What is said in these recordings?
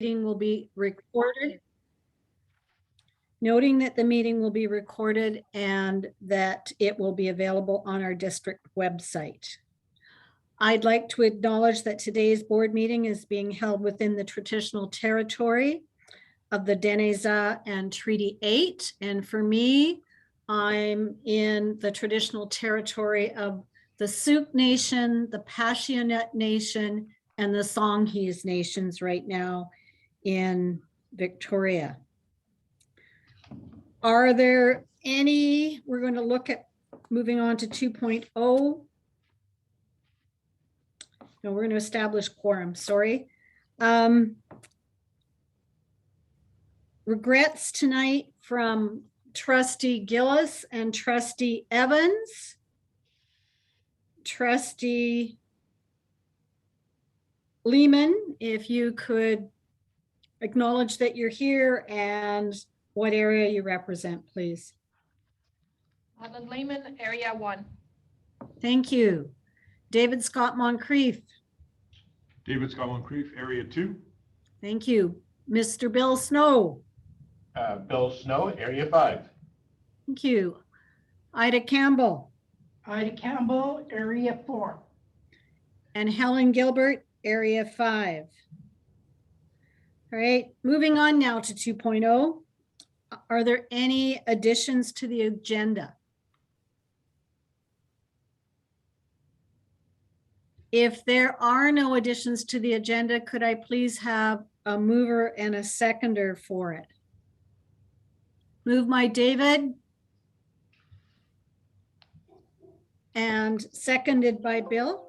meeting will be recorded. Noting that the meeting will be recorded and that it will be available on our district website. I'd like to acknowledge that today's board meeting is being held within the traditional territory of the Deneza and Treaty 8. And for me, I'm in the traditional territory of the Sioux Nation, the Passionate Nation, and the Songhees Nations right now in Victoria. Are there any, we're going to look at moving on to 2.0. No, we're going to establish quorum, sorry. Regrets tonight from Trustee Gillis and Trustee Evans. Trustee Lehman, if you could acknowledge that you're here and what area you represent, please. Helen Lehman, Area 1. Thank you. David Scott Moncrief. David Scott Moncrief, Area 2. Thank you. Mr. Bill Snow. Bill Snow, Area 5. Thank you. Ida Campbell. Ida Campbell, Area 4. And Helen Gilbert, Area 5. All right, moving on now to 2.0. Are there any additions to the agenda? If there are no additions to the agenda, could I please have a mover and a seconder for it? Moved by David. And seconded by Bill.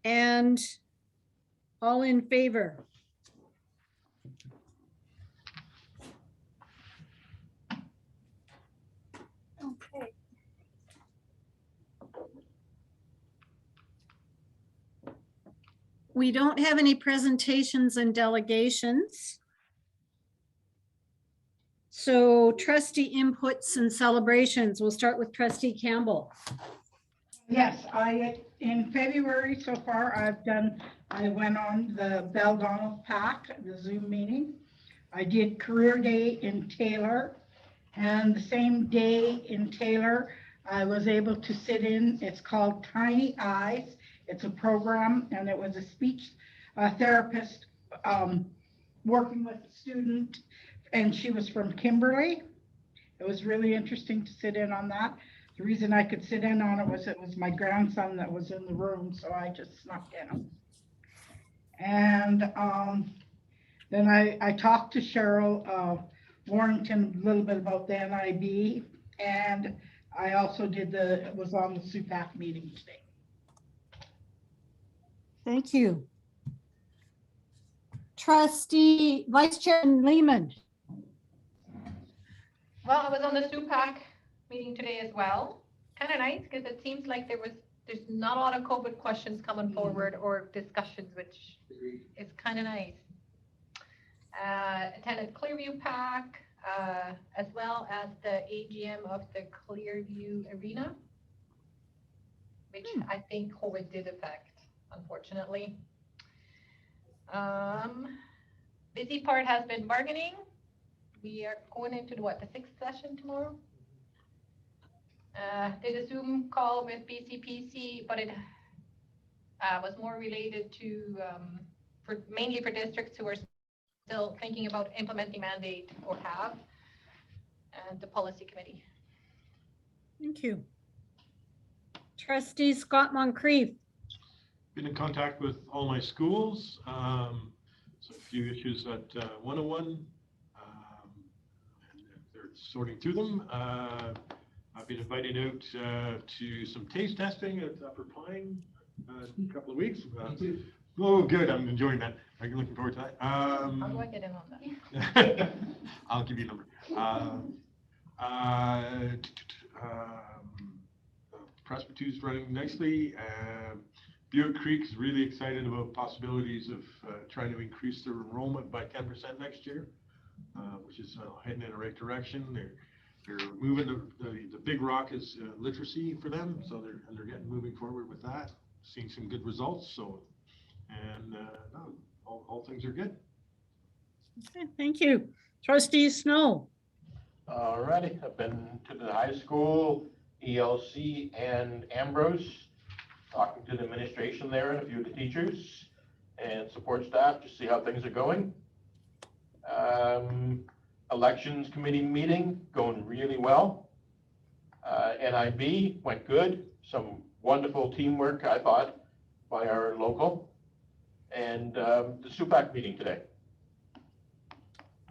And all in favor? Okay. We don't have any presentations and delegations. So trustee inputs and celebrations. We'll start with Trustee Campbell. Yes, in February so far, I went on the Bell Donald PAC, the Zoom meeting. I did Career Day in Taylor, and the same day in Taylor, I was able to sit in, it's called Tiny Eyes. It's a program, and it was a speech therapist working with a student, and she was from Kimberley. It was really interesting to sit in on that. The reason I could sit in on it was my grandson that was in the room, so I just snuck in. And then I talked to Cheryl Warrington a little bit about the NIB, and I also was on the SUPAC meeting today. Thank you. Trustee Vice Chairman Lehman. Well, I was on the SUPAC meeting today as well. Kind of nice because it seems like there's not a lot of COVID questions coming forward or discussions, which is kind of nice. Attended Clearview PAC as well as the AGM of the Clearview Arena, which I think COVID did affect, unfortunately. Busy part has been bargaining. We are going into the 6th session tomorrow. Did a Zoom call with BCPC, but it was more related to mainly for districts who are still thinking about implementing mandate or have, and the policy committee. Thank you. Trustee Scott Moncrief. Been in contact with all my schools. So a few issues at 101. And they're sorting through them. I've been invited out to some taste testing at Upper Pine in a couple of weeks. Oh, good. I'm enjoying that. I'm looking forward to that. How do I get in on that? I'll give you a number. Presbyterian's running nicely. Butte Creek is really excited about possibilities of trying to increase their enrollment by 10% next year, which is heading in the right direction. They're moving the big rock is literacy for them, so they're moving forward with that, seeing some good results. So And no, all things are good. Okay, thank you. Trustee Snow. All righty, I've been to the high school, ELC and Ambrose, talking to the administration there and a few of the teachers and support staff to see how things are going. Elections committee meeting going really well. NIB went good, some wonderful teamwork, I thought, by our local. And the SUPAC meeting today.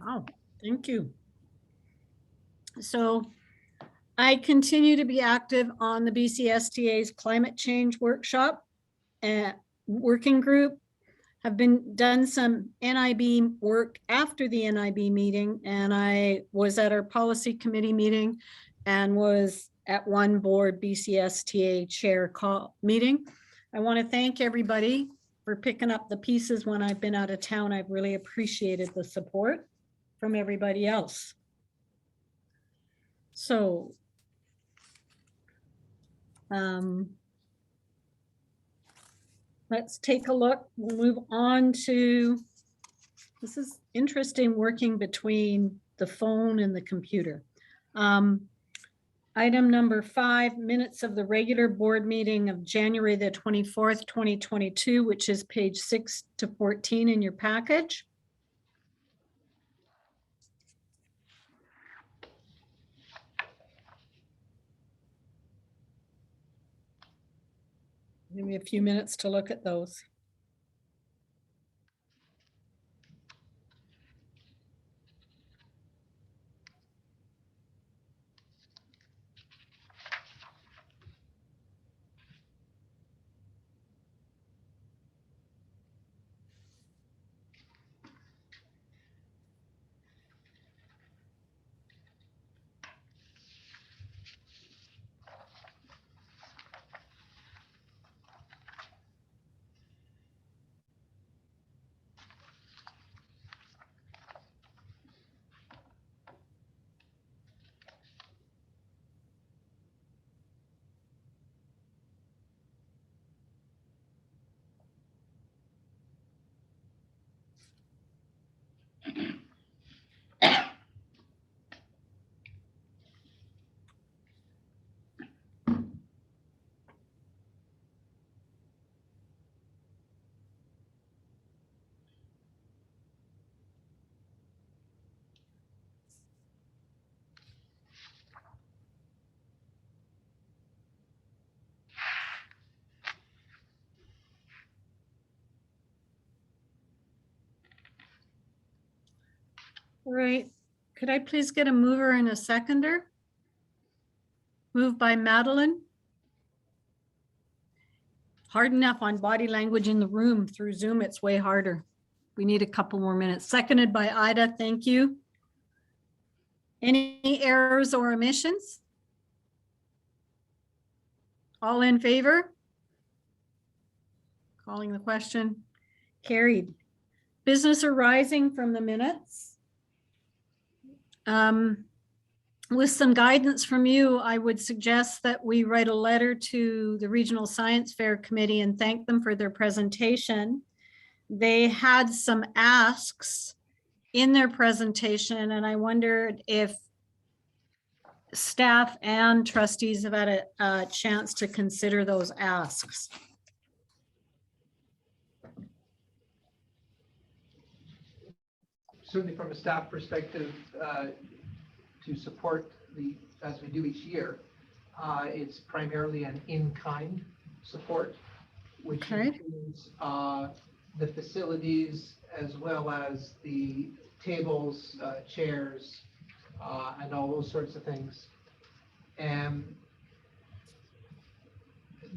Wow, thank you. So I continue to be active on the BCSTA's climate change workshop and working group. Have been done some NIB work after the NIB meeting, and I was at our policy committee meeting and was at one board BCSTA chair call meeting. I want to thank everybody for picking up the pieces when I've been out of town. I've really appreciated the support from everybody else. So let's take a look. We'll move on to, this is interesting working between the phone and the computer. Item number 5, minutes of the regular board meeting of January the 24th, 2022, which is page 6 to 14 in your package. Give me a few minutes to look at those. All right, could I please get a mover and a seconder? Moved by Madeline. Hard enough on body language in the room. Through Zoom, it's way harder. We need a couple more minutes. Seconded by Ida, thank you. Any errors or omissions? All in favor? Calling the question. Carried. Business arising from the minutes. With some guidance from you, I would suggest that we write a letter to the Regional Science Fair Committee and thank them for their presentation. They had some asks in their presentation, and I wondered if staff and trustees have had a chance to consider those asks. Certainly from a staff perspective, to support as we do each year, it's primarily an in-kind support, which Okay. includes the facilities as well as the tables, chairs, and all those sorts of things. And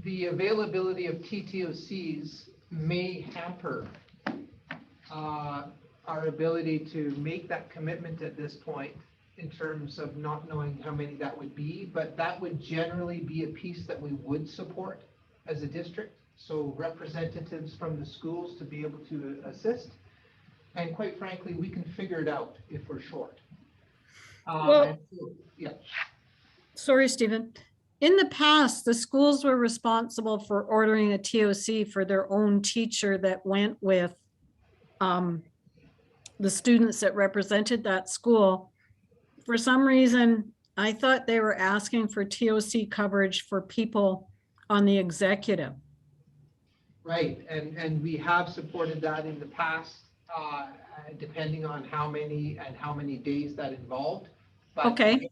the availability of TTOCs may hamper our ability to make that commitment at this point in terms of not knowing how many that would be, but that would generally be a piece that we would support as a district. So representatives from the schools to be able to assist. And quite frankly, we can figure it out if we're short. Well, yeah. sorry, Stephen. in the past, the schools were responsible for ordering a TOC for their own teacher that went with the students that represented that school. For some reason, I thought they were asking for TOC coverage for people on the executive. Right, and we have supported that in the past, depending on how many days that involved. But Okay,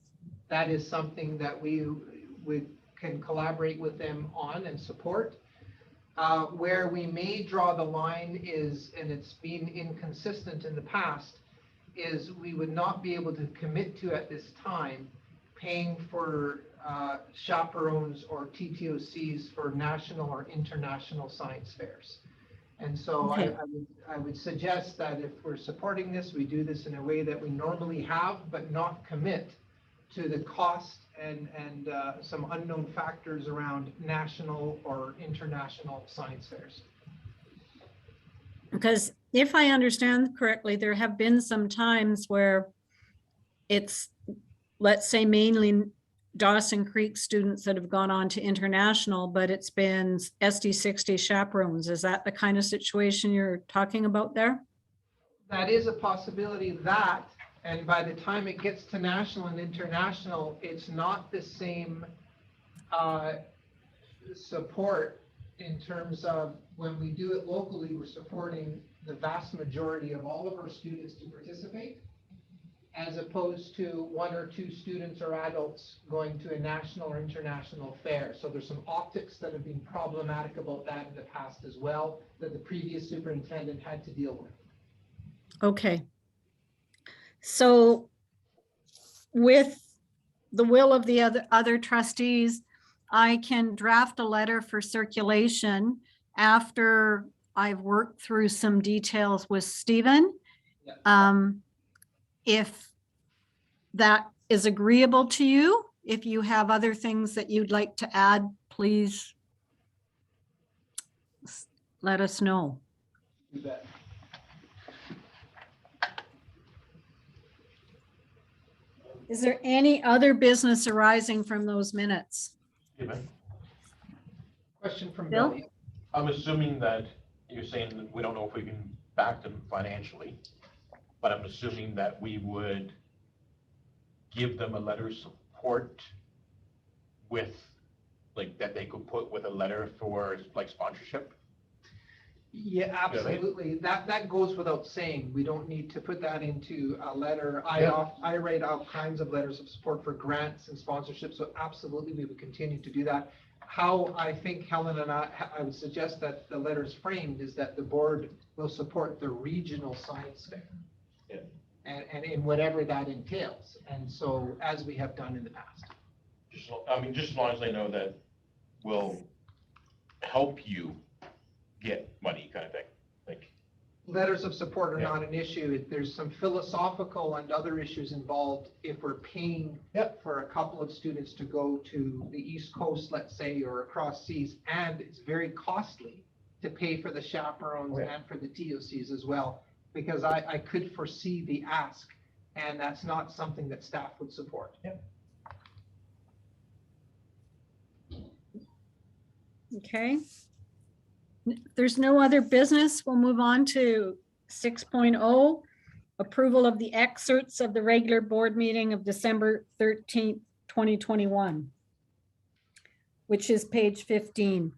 that is something that we can collaborate with them on and support. Where we may draw the line is, and it's been inconsistent in the past, is we would not be able to commit to at this time paying for chaperones or TTOCs for national or international science fairs. And so Okay. I would suggest that if we're supporting this, we do this in a way that we normally have, but not commit to the cost and some unknown factors around national or international science fairs. because if I understand correctly, there have been some times where it's, let's say, mainly Dawson Creek students that have gone on to international, but it's been SD60 chaperones. Is that the kind of situation you're talking about there? That is a possibility, that, and by the time it gets to national and international, it's not the same support in terms of when we do it locally, we're supporting the vast majority of all of our students to participate, as opposed to one or two students or adults going to a national or international fair. So there's some optics that have been problematic about that in the past as well, that the previous superintendent had to deal with. Okay. So with the will of the other trustees, I can draft a letter for circulation after I've worked through some details with Stephen. Yeah. If that is agreeable to you, if you have other things that you'd like to add, please let us know. You bet. Is there any other business arising from those minutes? Stephen, Question from Bill? Bill. I'm assuming that you're saying that we don't know if we can back them financially, but I'm assuming that we would give them a letter of support with, like, that they could put with a letter for, like, sponsorship? Yeah, absolutely. That goes without saying. We don't need to put that into a letter. Yeah. I write all kinds of letters of support for grants and sponsorships, so absolutely we would continue to do that. How I think Helen and I would suggest that the letter is framed is that the board will support the regional science fair. Yeah. And in whatever that entails. And so, as we have done in the past. Just, I mean, just as long as they know that we'll help you get money, kind of thing, like. Letters of support are Yeah. not an issue. There's some philosophical and other issues involved if we're paying Yep. for a couple of students to go to the East Coast, let's say, or across seas, and it's very costly to pay for the chaperones Right. and for the TOCs as well, because I could foresee the ask, and that's not something that staff would support. Okay. If there's no other business, we'll move on to 6.0, approval of the excerpts of the regular board meeting of December 13th, 2021, which is page 15.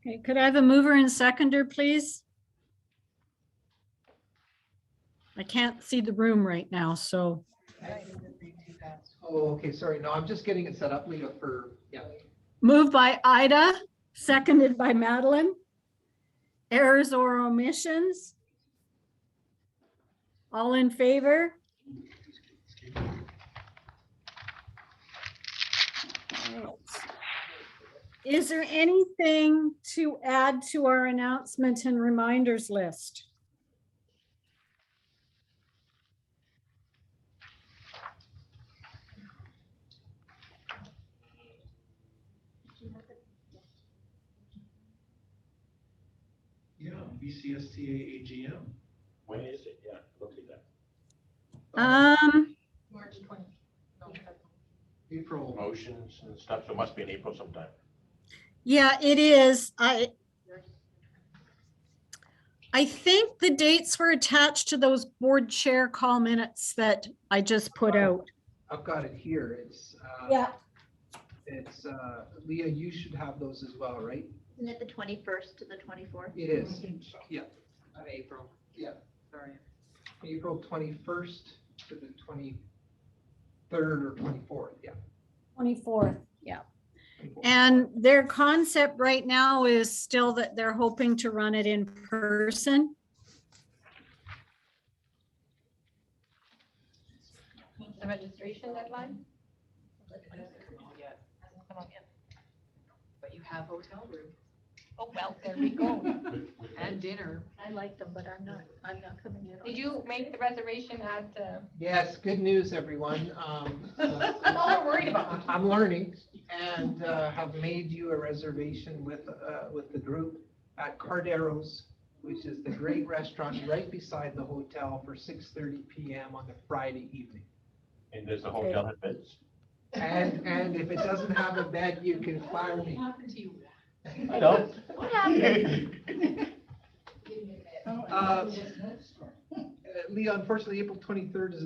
Okay, could I have a mover and seconder, please? I can't see the room right now, so Oh, okay, sorry. No, I'm just getting it set up, Leah, for, yeah. moved by Ida, seconded by Madeline. Errors or omissions? All in favor? Is there anything to add to our announcement and reminders list? Yeah, BCSTA AGM. When is it? Yeah, look at that. March 20. No, April. Promotions and stuff, so it must be in April sometime. Yeah, it is. I think the dates were attached to those board chair call minutes that I just put out. I've got it here. It's, Leah, you should have those as well, right? Isn't it the 21st to the 24th? It is. Yeah, Of April. Yeah. Sorry. April 21st to the 23rd or 24th, yeah. 24th, yeah. 24th. And their concept right now is still that they're hoping to run it in person. What's the registration deadline? Yet, Hasn't come out yet. but you have hotel room Oh, well, there we go. and dinner. I like them, but I'm not coming in. Did you make the reservation at, Yes, good news, everyone. that's all we're worried about. I'm learning and have made you a reservation with the group at Cardero's, which is the great restaurant right beside the hotel for 6:30 p.m. on the Friday evening. And does the hotel have beds? And if it doesn't have a bed, you can fire me. Happened to you? I know. What happened? Leah, unfortunately, April 23rd is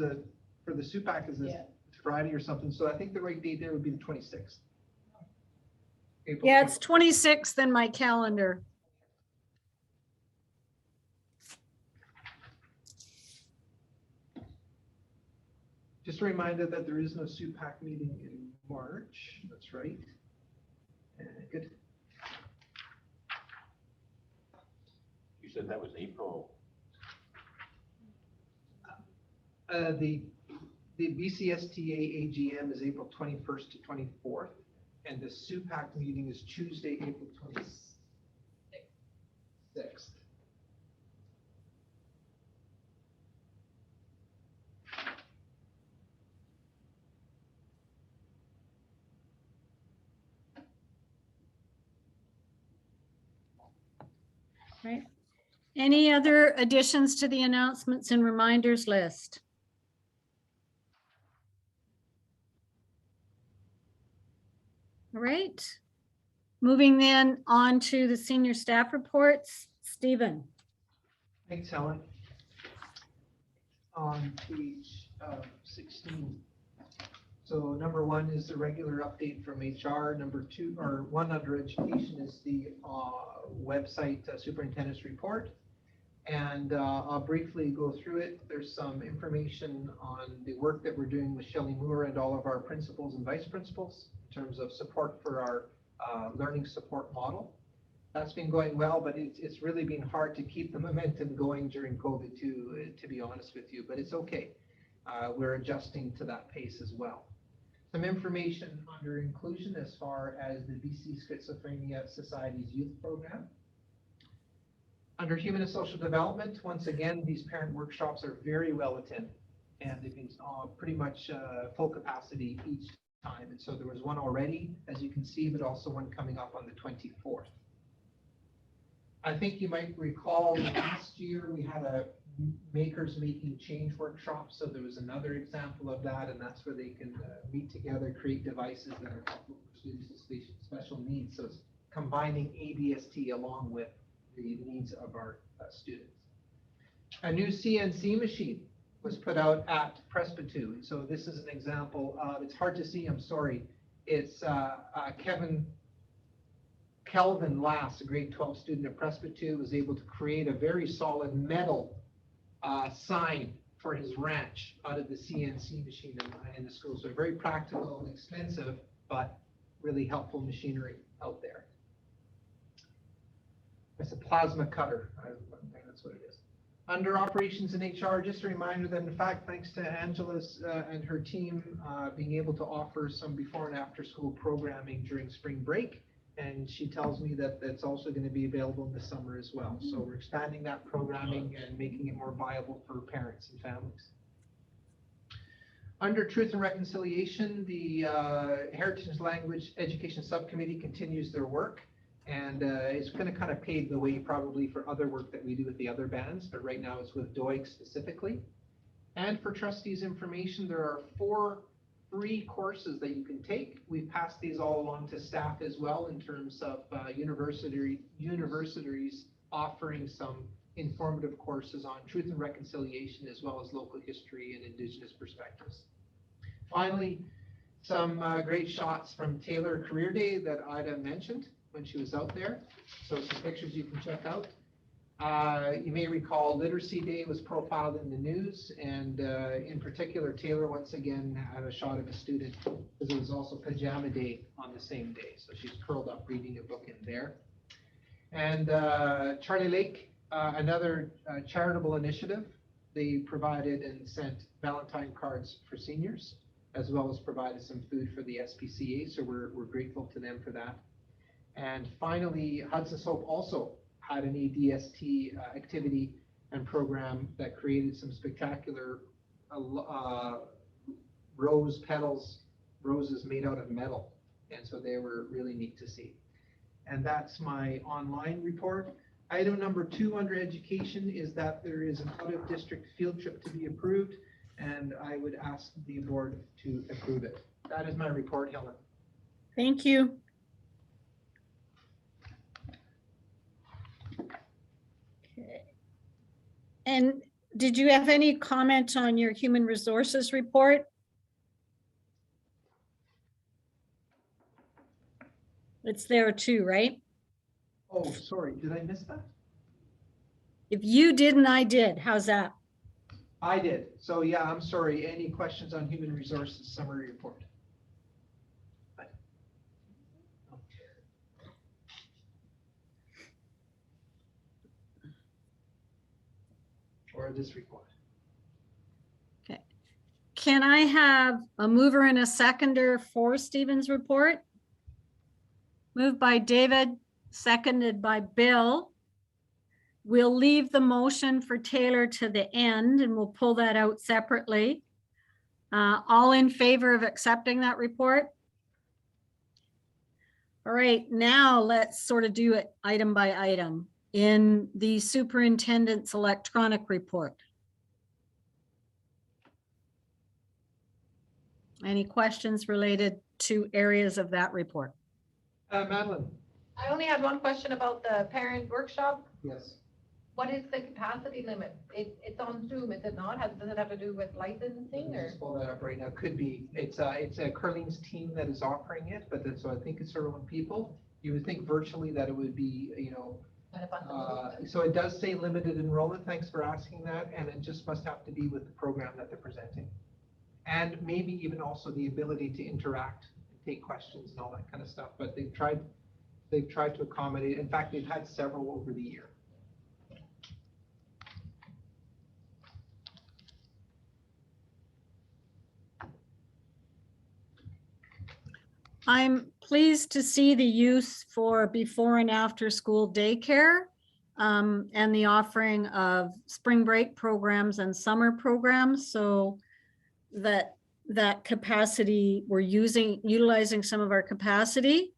for the SUPAC is a Friday or something, so I think the right date there would be the 26th. April Yeah, it's 26th in my calendar. Just a reminder that there is no SUPAC meeting in March. That's right. Good. You said that was April. The BCSTA AGM is April 21st to 24th, and the SUPAC meeting is Tuesday, April 26th. Right. Any other additions to the announcements and reminders list? All right. Moving then on to the senior staff reports. Stephen. Thanks, Helen. On page 16. So number 1 is the regular update from HR. Number 2, or 1 under education, is the website superintendent's report. And I'll briefly go through it. There's some information on the work that we're doing with Shelley Moore and all of our principals and vice principals in terms of support for our learning support model. That's been going well, but it's really been hard to keep the momentum going during COVID too, to be honest with you, but it's okay. We're adjusting to that pace as well. Some information under inclusion as far as the BC Schizophrenia Society's youth program. Under human and social development, once again, these parent workshops are very well attended, and they've been pretty much full capacity each time. And so there was one already, as you can see, but also one coming up on the 24th. I think you might recall last year we had a makers making change workshop, so there was another example of that, and that's where they can meet together, create devices that are helpful for students with special needs. So it's combining ABST along with the needs of our students. A new CNC machine was put out at Presbyterian. So this is an example of, it's hard to see, I'm sorry. It's Kelvin Lass, a grade 12 student at Presbyterian, was able to create a very solid metal sign for his ranch out of the CNC machine in the school. So very practical and expensive, but really helpful machinery out there. It's a plasma cutter. I think that's what it is. Under operations and HR, just a reminder that in fact, thanks to Angela's and her team being able to offer some before and after school programming during spring break. And she tells me that that's also going to be available in the summer as well. So we're expanding that programming and making it more viable for parents and families. Under Truth and Reconciliation, the Heritage Language Education Subcommittee continues their work. And it's going to kind of pave the way probably for other work that we do with the other bands, but right now it's with DOIG specifically. And for trustees' information, there are 4 free courses that you can take. We've passed these all along to staff as well in terms of universities offering some informative courses on truth and reconciliation as well as local history and Indigenous perspectives. Finally, some great shots from Taylor Career Day that Ida mentioned when she was out there. So some pictures you can check out. You may recall Literacy Day was profiled in the news, and in particular, Taylor once again had a shot of a student because it was also Pajama Day on the same day. So she's curled up reading a book in there. And Charlie Lake, another charitable initiative, they provided and sent Valentine cards for seniors, as well as provided some food for the SPCA. So we're grateful to them for that. And finally, Hudson's Hope also had an EDST activity and program that created some spectacular rose petals, roses made out of metal. And so they were really neat to see. And that's my online report. Item number 2 under education is that there is an out-of-district field trip to be approved, and I would ask the board to approve it. That is my report, Helen. Thank you. And did you have any comment on your human resources report? It's there too, right? Oh, sorry, did I miss that? If you didn't, I did. How's that? I did. So yeah, I'm sorry. Any questions on human resources summary report? Or this report? Okay. Can I have a mover and a seconder for Stephen's report? Moved by David, seconded by Bill. We'll leave the motion for Taylor to the end and we'll pull that out separately. All in favor of accepting that report? All right, now let's sort of do it item by item. In the superintendent's electronic report. Any questions related to areas of that report? Madeline? I only had one question about the parent workshop. Yes. What is the capacity limit? It's on Zoom, is it not? Does it have to do with licensing or? Just pull that up right now. Could be. It's Curling's team that is offering it, but so I think it's around people. You would think virtually that it would be, you know, so it does say limited enrollment. Thanks for asking that. And it just must have to be with the program that they're presenting. And maybe even also the ability to interact and take questions and all that kind of stuff. But they've tried to accommodate. In fact, they've had several over the year. I'm pleased to see the use for before and after school daycare and the offering of spring break programs and summer programs, so that capacity, we're utilizing some of our capacity.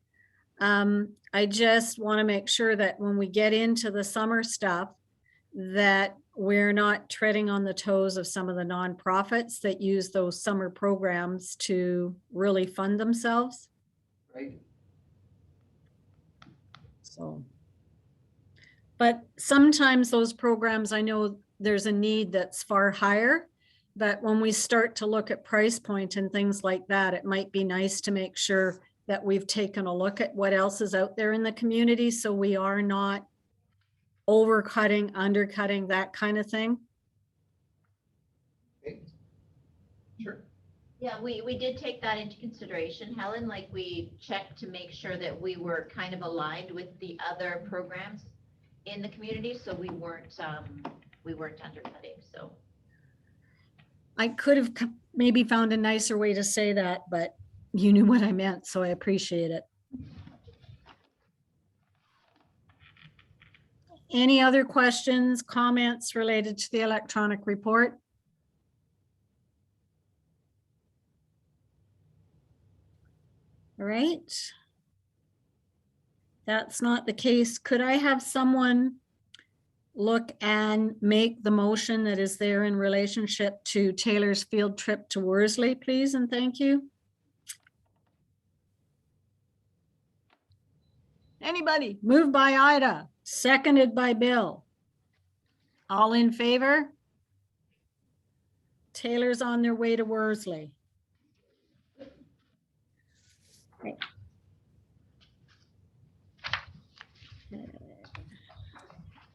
I just want to make sure that when we get into the summer stuff, that we're not treading on the toes of some of the nonprofits that use those summer programs to really fund themselves. Right. So, but sometimes those programs, I know there's a need that's far higher, but when we start to look at price point and things like that, it might be nice to make sure that we've taken a look at what else is out there in the community, so we are not overcutting, undercutting, that kind of thing. Okay. Sure. Yeah, we did take that into consideration, Helen, like we checked to make sure that we were kind of aligned with the other programs. in the community, so we weren't undercutting, so. I could have maybe found a nicer way to say that, but you knew what I meant, so I appreciate it. Any other questions, comments related to the electronic report? All right. That's not the case. Could I have someone look and make the motion that is there in relationship to Taylor's field trip to Worsley, please, and thank you. Anybody? Moved by Ida, seconded by Bill. All in favor? Taylor's on their way to Worsley. Okay.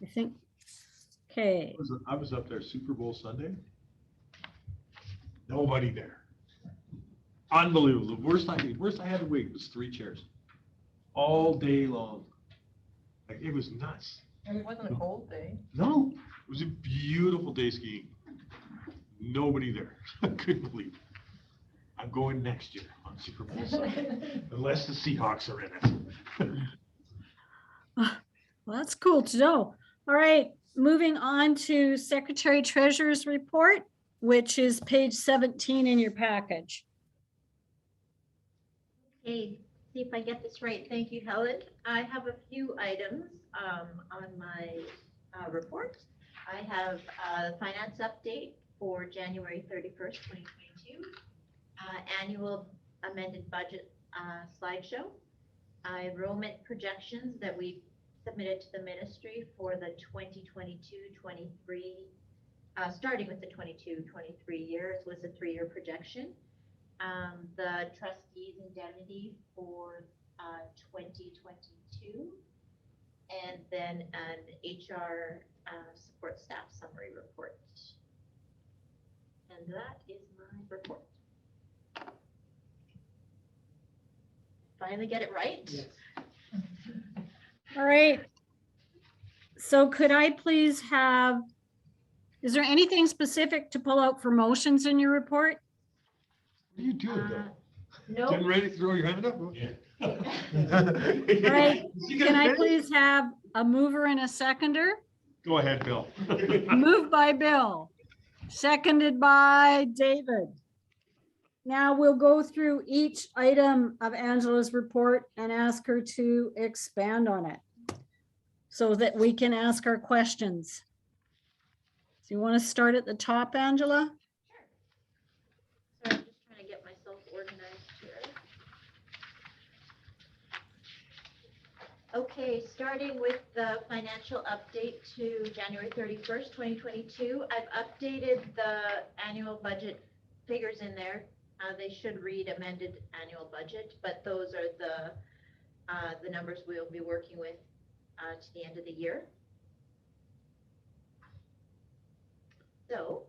I think, okay. I was up there Super Bowl Sunday. Nobody there. Unbelievable. The worst I had to wait was 3 chairs. All day long. Like, it was nuts. And it wasn't a cold day. No, it was a beautiful day skiing. Nobody there. I couldn't believe it. I'm going next year on Super Bowl Sunday, unless the Seahawks are in it. Well, that's cool to know. All right, moving on to Secretary Treasurer's report, which is page 17 in your package. Okay, see if I get this right. Thank you, Helen. I have a few items on my report. I have the finance update for January 31st, 2022, annual amended budget slideshow, enrollment projections that we submitted to the ministry for the 2022-23, starting with the 22-23 years was a 3-year projection. The trustees indemnity for 2022, and then an HR support staff summary report. And that is my report. Finally get it right? Yes. All right. So could I please have, is there anything specific to pull out for motions in your report? What are you doing, Bill? No. Getting ready to throw your hand up? All right, can I please have a mover and a seconder? Go ahead, Bill. Moved by Bill, seconded by David. Now we'll go through each item of Angela's report and ask her to expand on it so that we can ask our questions. So you want to start at the top, Angela? Sorry, I'm just trying to get myself organized here. Okay, starting with the financial update to January 31st, 2022. I've updated the annual budget figures in there. They should read amended annual budget, but those are the numbers we'll be working with to the end of the year. So,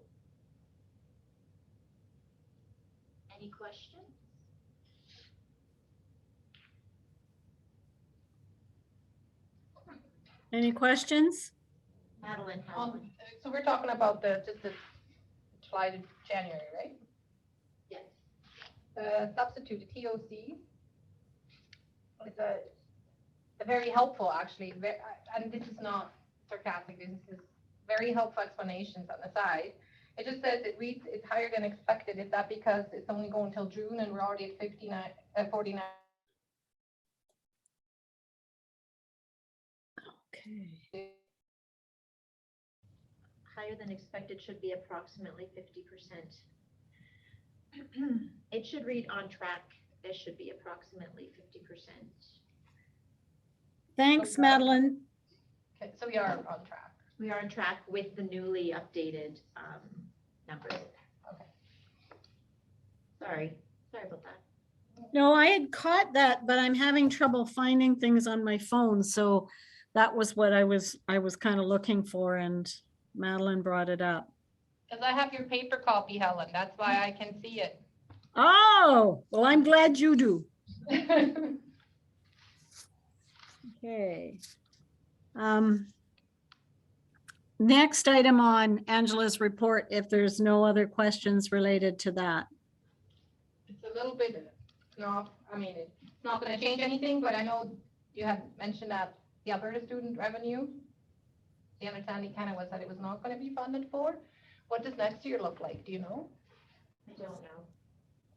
any questions? Any questions? Madeline, Helen. So we're talking about just the July to January, right? Yes. The substitute, the TOC, is a very helpful, actually, and this is not sarcastic, this is very helpful explanations on the side. It just says it reads, it's higher than expected. Is that because it's only going until June and we're already at 49? Okay. Higher than expected should be approximately 50%. It should read on track. It should be approximately 50%. Thanks, Madeline. Okay, so we are on track. We are on track with the newly updated numbers. Okay. Sorry about that. No, I had caught that, but I'm having trouble finding things on my phone. So that was what I was kind of looking for, and Madeline brought it up. Because I have your paper copy, Helen. That's why I can see it. Oh, well, I'm glad you do. Okay. Next item on Angela's report, if there's no other questions related to that. It's a little bit, not, I mean, it's not gonna change anything, but I know you had mentioned that the Alberta student revenue, the understanding kind of was that it was not gonna be funded for. What does next year look like? Do you know? I don't know.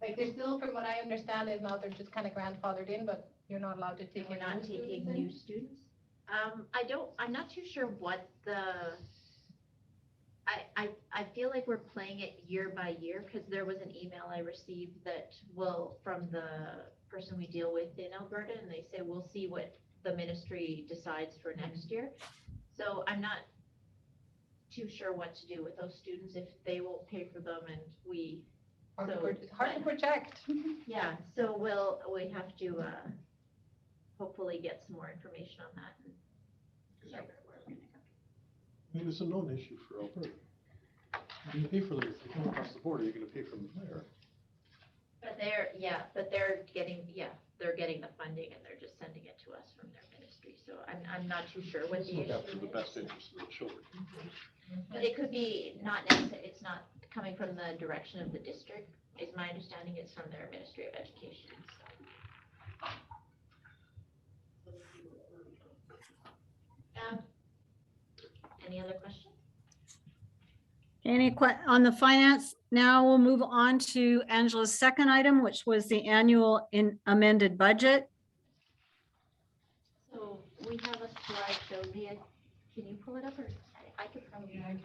Like, they're still, from what I understand, is now they're just kind of grandfathered in, but you're not allowed to take We're in not new taking students in? new students. I'm not too sure what I feel like we're playing it year by year, because there was an email I received that from the person we deal with in Alberta, and they say, we'll see what the ministry decides for next year. So I'm not too sure what to do with those students, if they won't pay for them and we, It's hard to project. yeah, so we have to, hopefully get some more information on that. I mean, it's a known issue for Alberta. You can pay for them if they come across the border, you're gonna pay for them there. But they're getting the funding, and they're just sending it to us from their ministry, so I'm not too sure what the Look issue after the is. best interest of the children. But it could be not necessarily, it's not coming from the direction of the district, is my understanding, it's from their Ministry of Education, so. Any other questions? On the finance, now we'll move on to Angela's second item, which was the annual amended budget. So we have a slideshow. Leah, can you pull it up, or I could probably. I can.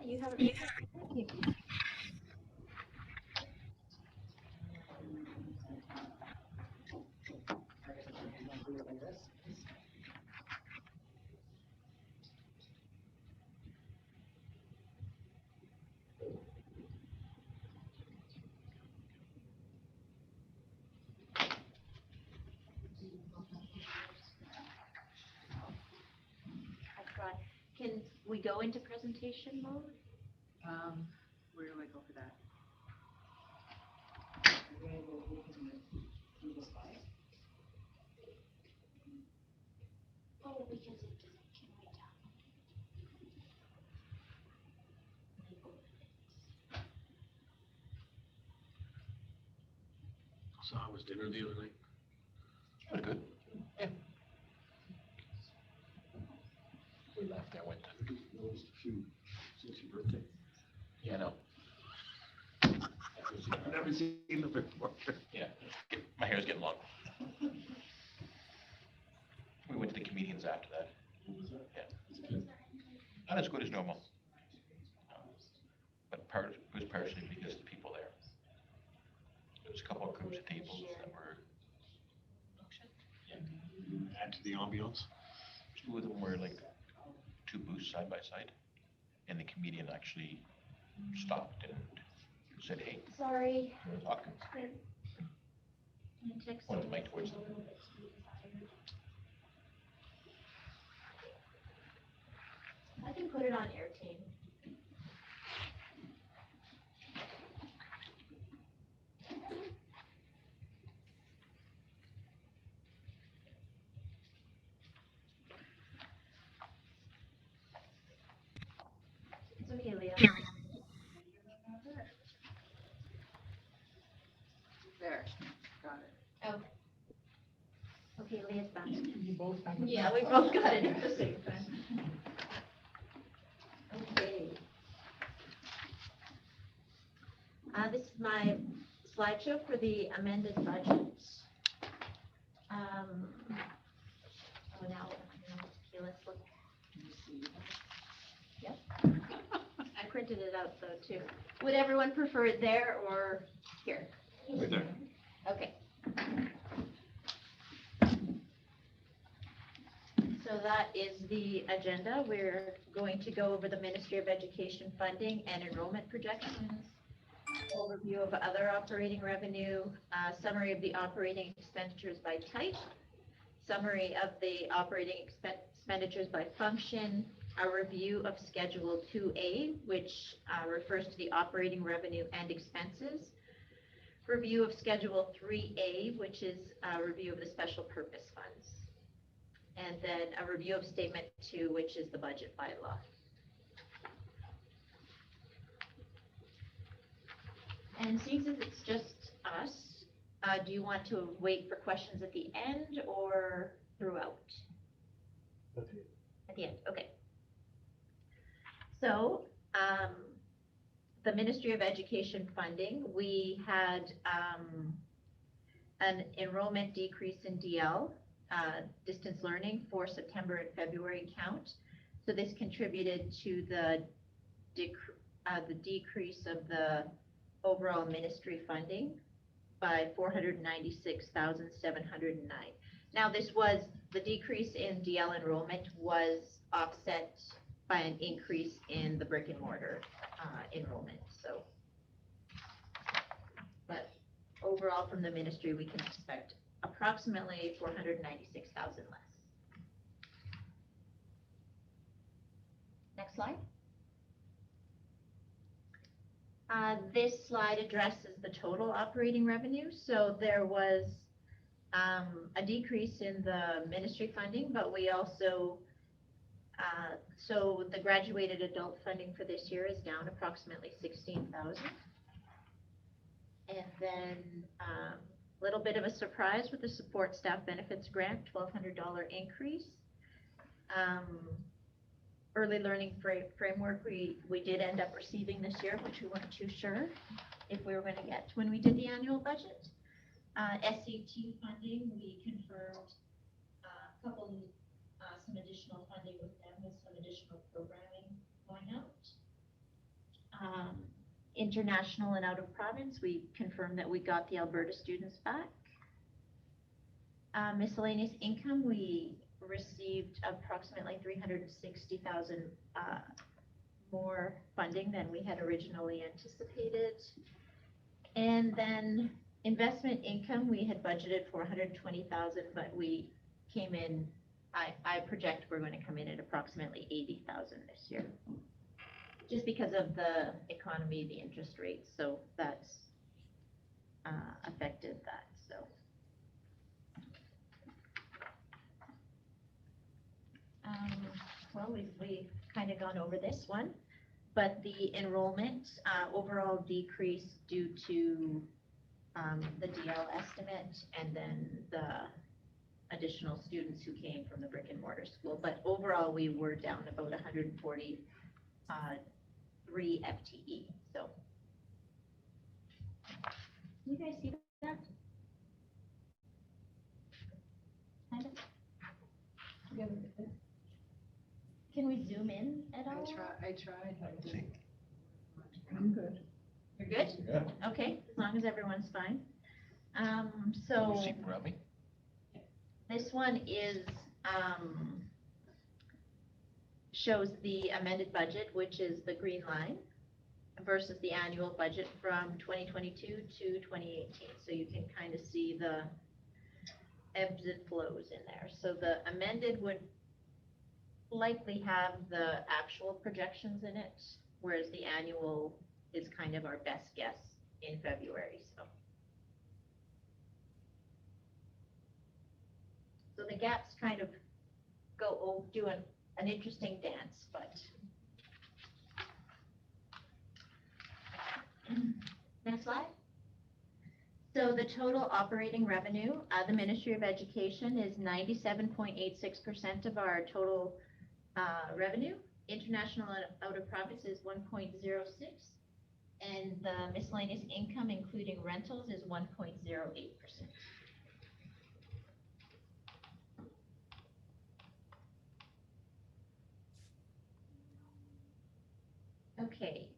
Yeah, you have it. Thank you. I tried. Can we go into presentation mode? Where do I go for that? Oh, because it can we download So how was dinner the other night? It was good. Yeah. We left there, went to, Noticed a few since your birthday. yeah, no, I've never seen them before. yeah, my hair's getting long. We went to the comedians after that. Yeah. Not as good as normal. But it was partially because of the people there. There was a couple of groups of tables that were, Add to the ambiance. two of them were like two booths side by side. And the comedian actually stopped and said, hey, Sorry. we're talking. One of the mic towards them. I can put it on AirTame. It's okay, Leah. There, got it. Oh. Okay, Leah's back. You both have. Yeah, we both got it at the same time. Okay. This is my slideshow for the amended budget. Oh, now, okay, let's look. Yep. I printed it out though too. Would everyone prefer it there or here? Right there. Okay. So that is the agenda. We're going to go over the Ministry of Education funding and enrollment projections, overview of other operating revenue, summary of the operating expenditures by type, summary of the operating expenditures by function, a review of Schedule 2A, which refers to the operating revenue and expenses, review of Schedule 3A, which is a review of the special purpose funds, and then a review of Statement 2, which is the budget bylaw. And since it's just us, do you want to wait for questions at the end or throughout? At the end, okay. So, the Ministry of Education funding, we had an enrollment decrease in DL, distance learning, for September and February count. So this contributed to the decrease of the overall ministry funding by $496,709. Now, the decrease in DL enrollment was offset by an increase in the brick and mortar enrollment. So, but overall from the ministry, we can expect approximately 496,000 less. Next slide. This slide addresses the total operating revenue. So there was a decrease in the ministry funding, but we also, so the graduated adult funding for this year is down approximately 16,000. And then a little bit of a surprise with the support staff benefits grant, $1,200 increase. Early learning framework, we did end up receiving this year, which we weren't too sure if we were going to get when we did the annual budget. SAT funding, we confirmed some additional funding with them, with some additional programming going out. International and out of province, we confirmed that we got the Alberta students back. Miscellaneous income, we received approximately 360,000 more funding than we had originally anticipated. And then investment income, we had budgeted for 120,000, but we came in, I project we're going to come in at approximately 80,000 this year, just because of the economy, the interest rates. So that's affected that. So. Well, we've kind of gone over this one, but the enrollment overall decreased due to the DL estimate and then the additional students who came from the brick and mortar school. But overall, we were down about 143 FTE. So, can you guys see that? Kind of. Can we zoom in at all? I tried. I'm good. You're good? Yeah. Okay, as long as everyone's fine. So this one is, shows the amended budget, which is the green line, versus the annual budget from 2022 to 2018. So you can kind of see the ebbs and flows in there. So the amended would likely have the actual projections in it, whereas the annual is kind of our best guess in February. So the gaps kind of do an interesting dance, but next slide. So the total operating revenue, the Ministry of Education is 97.86% of our total revenue. International and out of province is 1.06, and the miscellaneous income, including rentals, is 1.08%. Okay.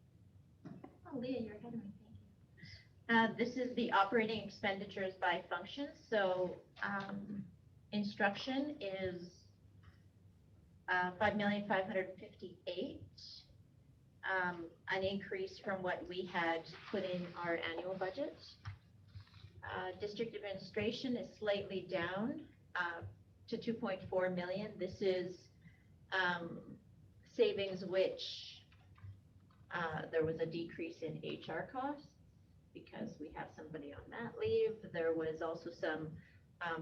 Oh, Leah, you're ahead of me. Thank you. This is the operating expenditures by function. So instruction is $5,558,000, an increase from what we had put in our annual budget. District administration is slightly down to 2.4 million. This is savings which there was a decrease in HR costs because we have somebody on mat leave. There was also some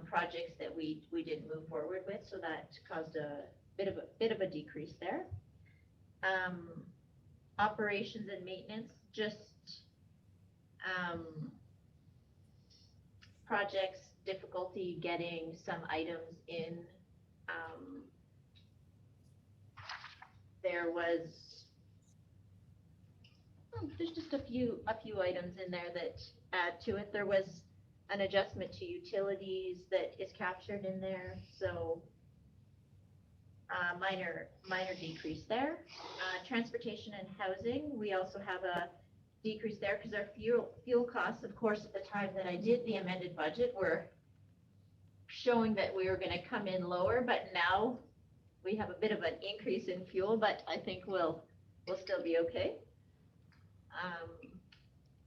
projects that we didn't move forward with, so that caused a bit of a decrease there. Operations and maintenance, just projects, difficulty getting some items in. There was, there's just a few items in there that add to it. There was an adjustment to utilities that is captured in there, so minor decrease there. Transportation and housing, we also have a decrease there because our fuel costs, of course, at the time that I did the amended budget, were showing that we were going to come in lower, but now we have a bit of an increase in fuel, but I think we'll still be okay.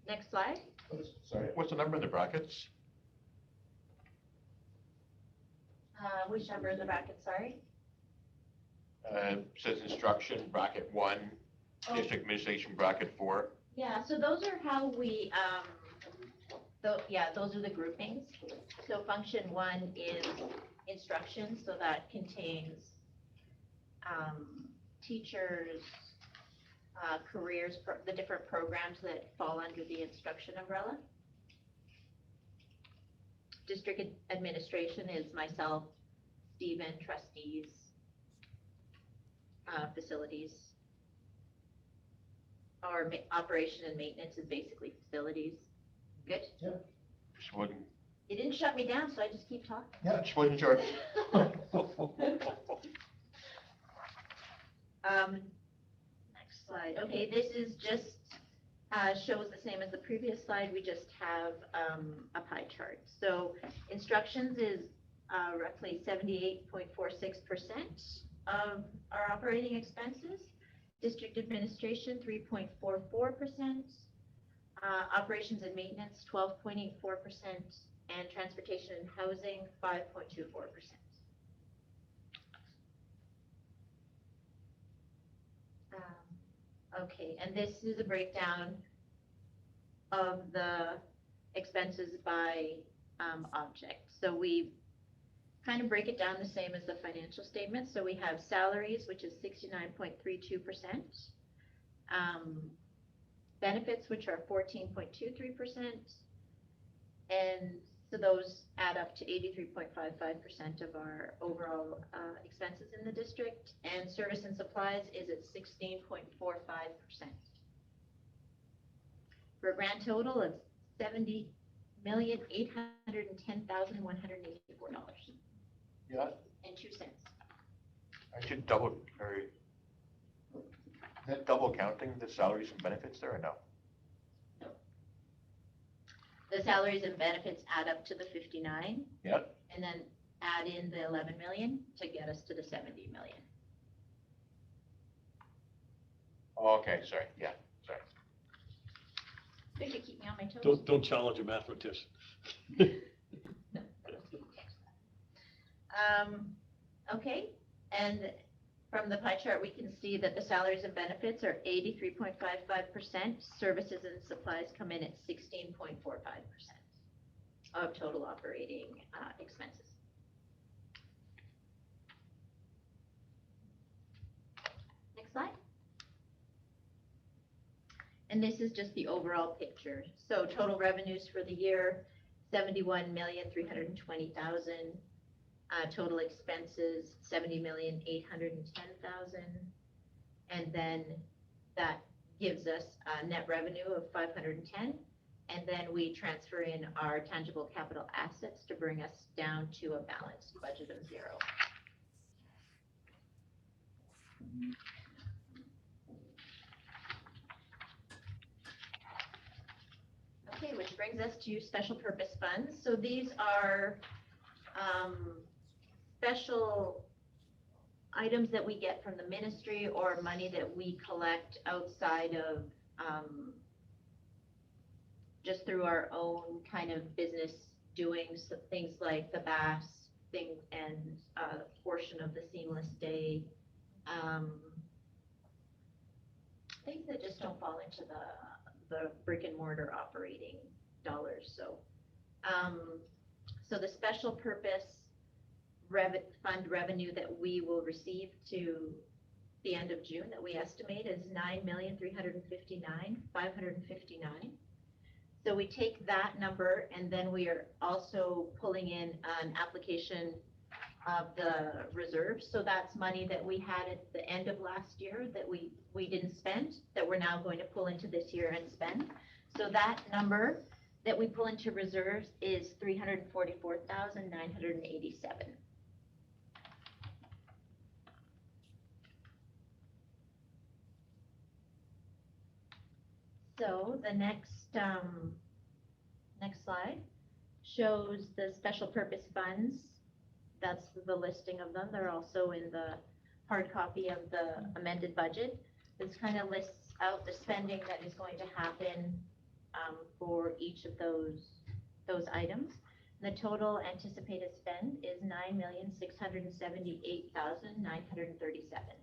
Next slide. Sorry, what's the number in the brackets? Which number in the bracket, sorry? Says instruction, bracket 1, district administration, bracket 4. Yeah, so those are how we, those are the groupings. So function 1 is instruction, so that contains teachers, careers, the different programs that fall under the instruction umbrella. District administration is myself, Stephen, trustees, facilities. Our operation and maintenance is basically facilities. Good? Yeah. Just wasn't. You didn't shut me down, so I just keep talking. Yeah, just wasn't sure. Next slide. Okay, this is just shows the same as the previous slide. We just have a pie chart. So instructions is roughly 78.46% of our operating expenses. District administration, 3.44%. Operations and maintenance, 12.84%. And transportation and housing, 5.24%. Okay, and this is a breakdown of the expenses by object. So we kind of break it down the same as the financial statement. So we have salaries, which is 69.32%. Benefits, which are 14.23%. And so those add up to 83.55% of our overall expenses in the district. And service and supplies is at 16.45%. For a grand total of $70,810,184. Yeah. And 2 cents. I should double, or is that double counting the salaries and benefits there or no? The salaries and benefits add up to the 59. Yep. And then add in the 11 million to get us to the 70 million. Okay, sorry, yeah, sorry. They could keep me on my toes. Don't challenge a mathematician. Okay, and from the pie chart, we can see that the salaries and benefits are 83.55%. Services and supplies come in at 16.45% of total operating expenses. Next slide. And this is just the overall picture. So total revenues for the year, 71,320,000. Total expenses, 70,810,000. And then that gives us a net revenue of 510. And then we transfer in our tangible capital assets to bring us down to a balanced budget of 0. Okay, which brings us to special purpose funds. So these are special items that we get from the ministry or money that we collect outside of just through our own kind of business doings, so things like the BAS, thing and a portion of the seamless day. Things that just don't fall into the brick and mortar operating dollars. So the special purpose fund revenue that we will receive to the end of June that we estimate is $9,359,559. So we take that number and then we are also pulling in an application of the reserves. So that's money that we had at the end of last year that we didn't spend, that we're now going to pull into this year and spend. So that number that we pull into reserves is $344,987. So the next slide shows the special purpose funds. That's the listing of them. They're also in the hard copy of the amended budget. This kind of lists out the spending that is going to happen for each of those items. The total anticipated spend is $9,678,937.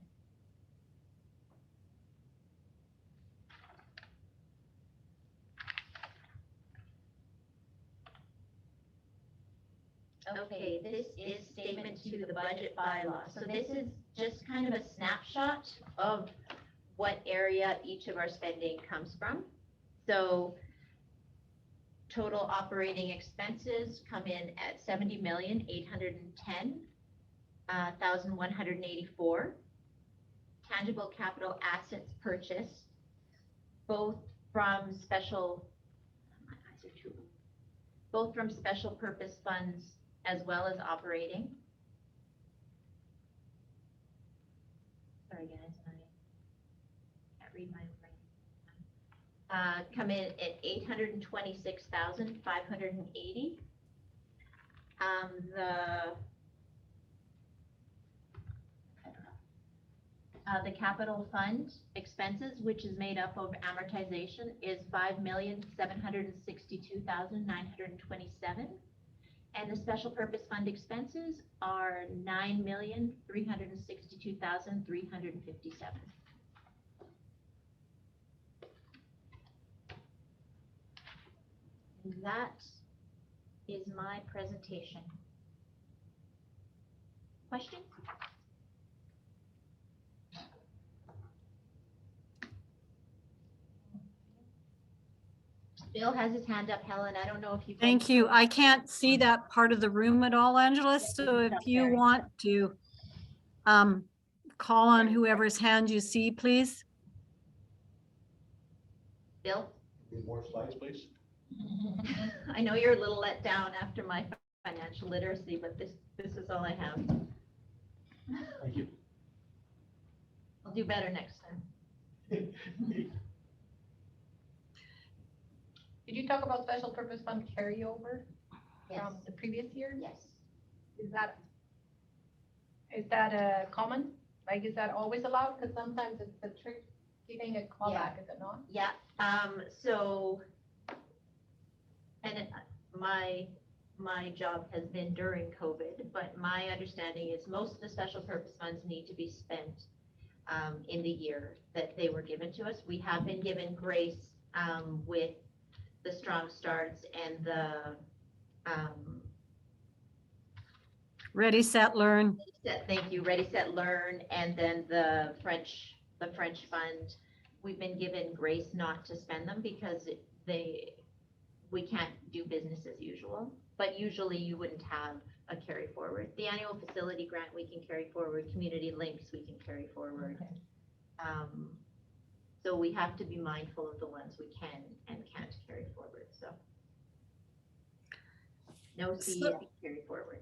Okay, this is statement to the budget bylaw. So this is just kind of a snapshot of what area each of our spending comes from. So total operating expenses come in at $70,810,184. Tangible capital assets purchased, both from special purpose funds as well as operating. Sorry guys, I can't read my writing. Come in at $826,580. The capital fund expenses, which is made up of amortization, is $5,762,927. And the special purpose fund expenses are $9,362,357. And that is my presentation. Questions? Bill has his hand up, Helen. I don't know if you. Thank you. I can't see that part of the room at all, Angela. So if you want to call on whoever's hand you see, please. Bill? More slides, please. I know you're a little let down after my financial literacy, but this is all I have. Thank you. I'll do better next time. Did you talk about special purpose fund carryover Yes. from the previous year? Yes. Is that common? Like, is that always allowed? Because sometimes it's a trick getting a callback, is it not? Yeah. So, and my job has been during COVID, but my understanding is most of the special purpose funds need to be spent in the year that they were given to us. We have been given grace with the strong starts and the Ready, set, learn. thank you, Ready, Set, Learn, and then the French fund. We've been given grace not to spend them because we can't do business as usual, but usually you wouldn't have a carry forward. The annual facility grant we can carry forward, community links we can carry forward. Okay. So we have to be mindful of the ones we can and can't carry forward, so. No CEF carry forward.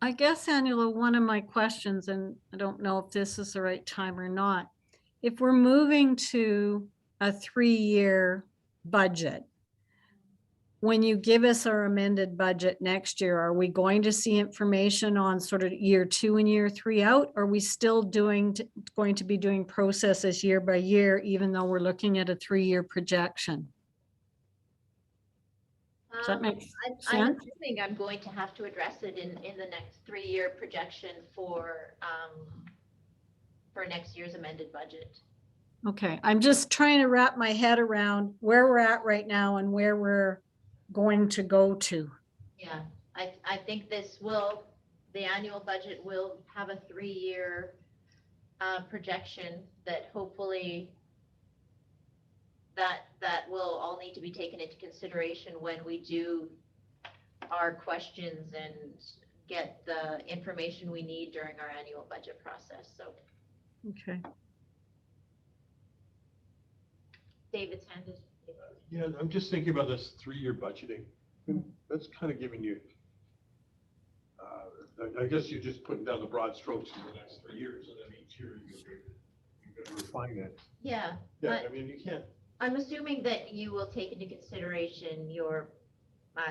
I guess, Angela, one of my questions, and I don't know if this is the right time or not. If we're moving to a 3-year budget, when you give us our amended budget next year, are we going to see information on sort of year 2 and year 3 out? Or are we still going to be doing processes year by year, even though we're looking at a 3-year projection? Does that make I'm sense? assuming I'm going to have to address it in the next 3-year projection for next year's amended budget. Okay, I'm just trying to wrap my head around where we're at right now and where we're going to go to. Yeah, I think the annual budget will have a 3-year projection that hopefully that will all need to be taken into consideration when we do our questions and get the information we need during our annual budget process. So Okay. David's hand is. Yeah, I'm just thinking about this 3-year budgeting. That's kind of giving you, I guess you're just putting down the broad strokes for the next 3 years, and then each year you're gonna refine it. Yeah, Yeah, I mean, you can't. I'm assuming that you will take into consideration your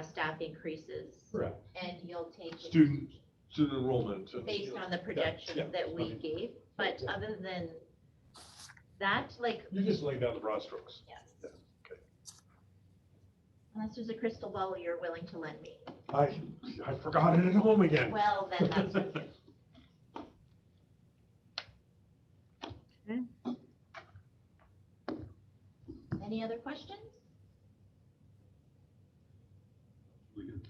staff increases. Correct. And you'll take. Student enrollment. and, Based you know, on the projections yeah, that we right. gave, but Yeah. other than that, like, You're just laying down the broad strokes. yes. Yeah, okay. Unless there's a crystal ball you're willing to lend me. I forgot it at home again. Well, then that's okay. Okay. Any other questions? Can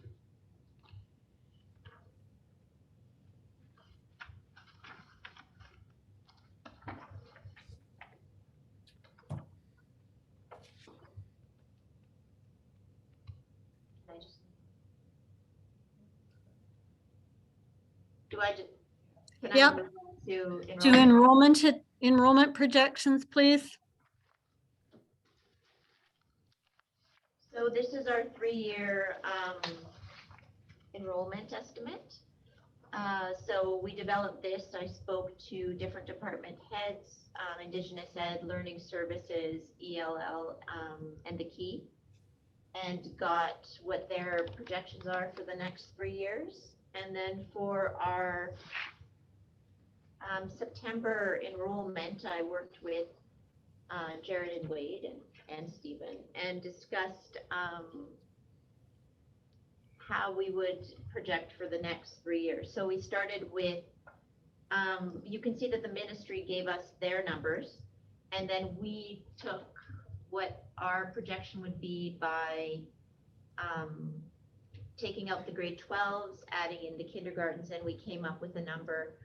I just? Do I just? Can I Yep. move on to Do enrollment projections, please? So this is our 3-year enrollment estimate. So we developed this, I spoke to different department heads, Indigenous Ed, Learning Services, ELL, and the Key, and got what their projections are for the next 3 years. And then for our September enrollment, I worked with Jared and Wade and Stephen and discussed how we would project for the next 3 years. So we started with, you can see that the ministry gave us their numbers, and then we took what our projection would be by taking out the grade 12s, adding in the kindergartens, and we came up with a number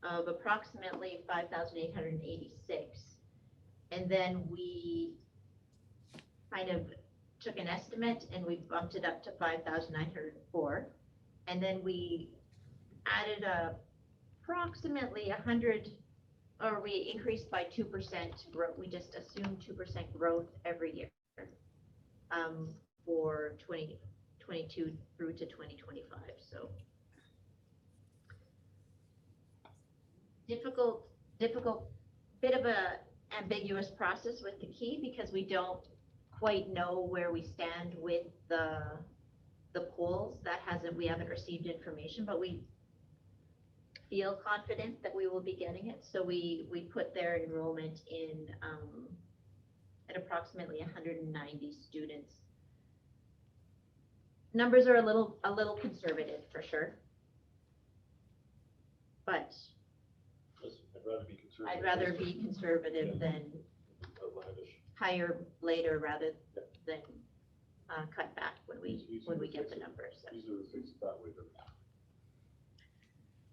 of approximately 5,886. And then we kind of took an estimate and we bumped it up to 5,904. And then we added approximately 100, or we increased by 2% growth. We just assumed 2% growth every year for 2022 through to 2025. So difficult, bit of a ambiguous process with the Key because we don't quite know where we stand with the polls. We haven't received information, but we feel confident that we will be getting it. So we put their enrollment in at approximately 190 students. Numbers are a little conservative for sure, but I'd rather be conservative than higher later rather than cut back when we get the numbers.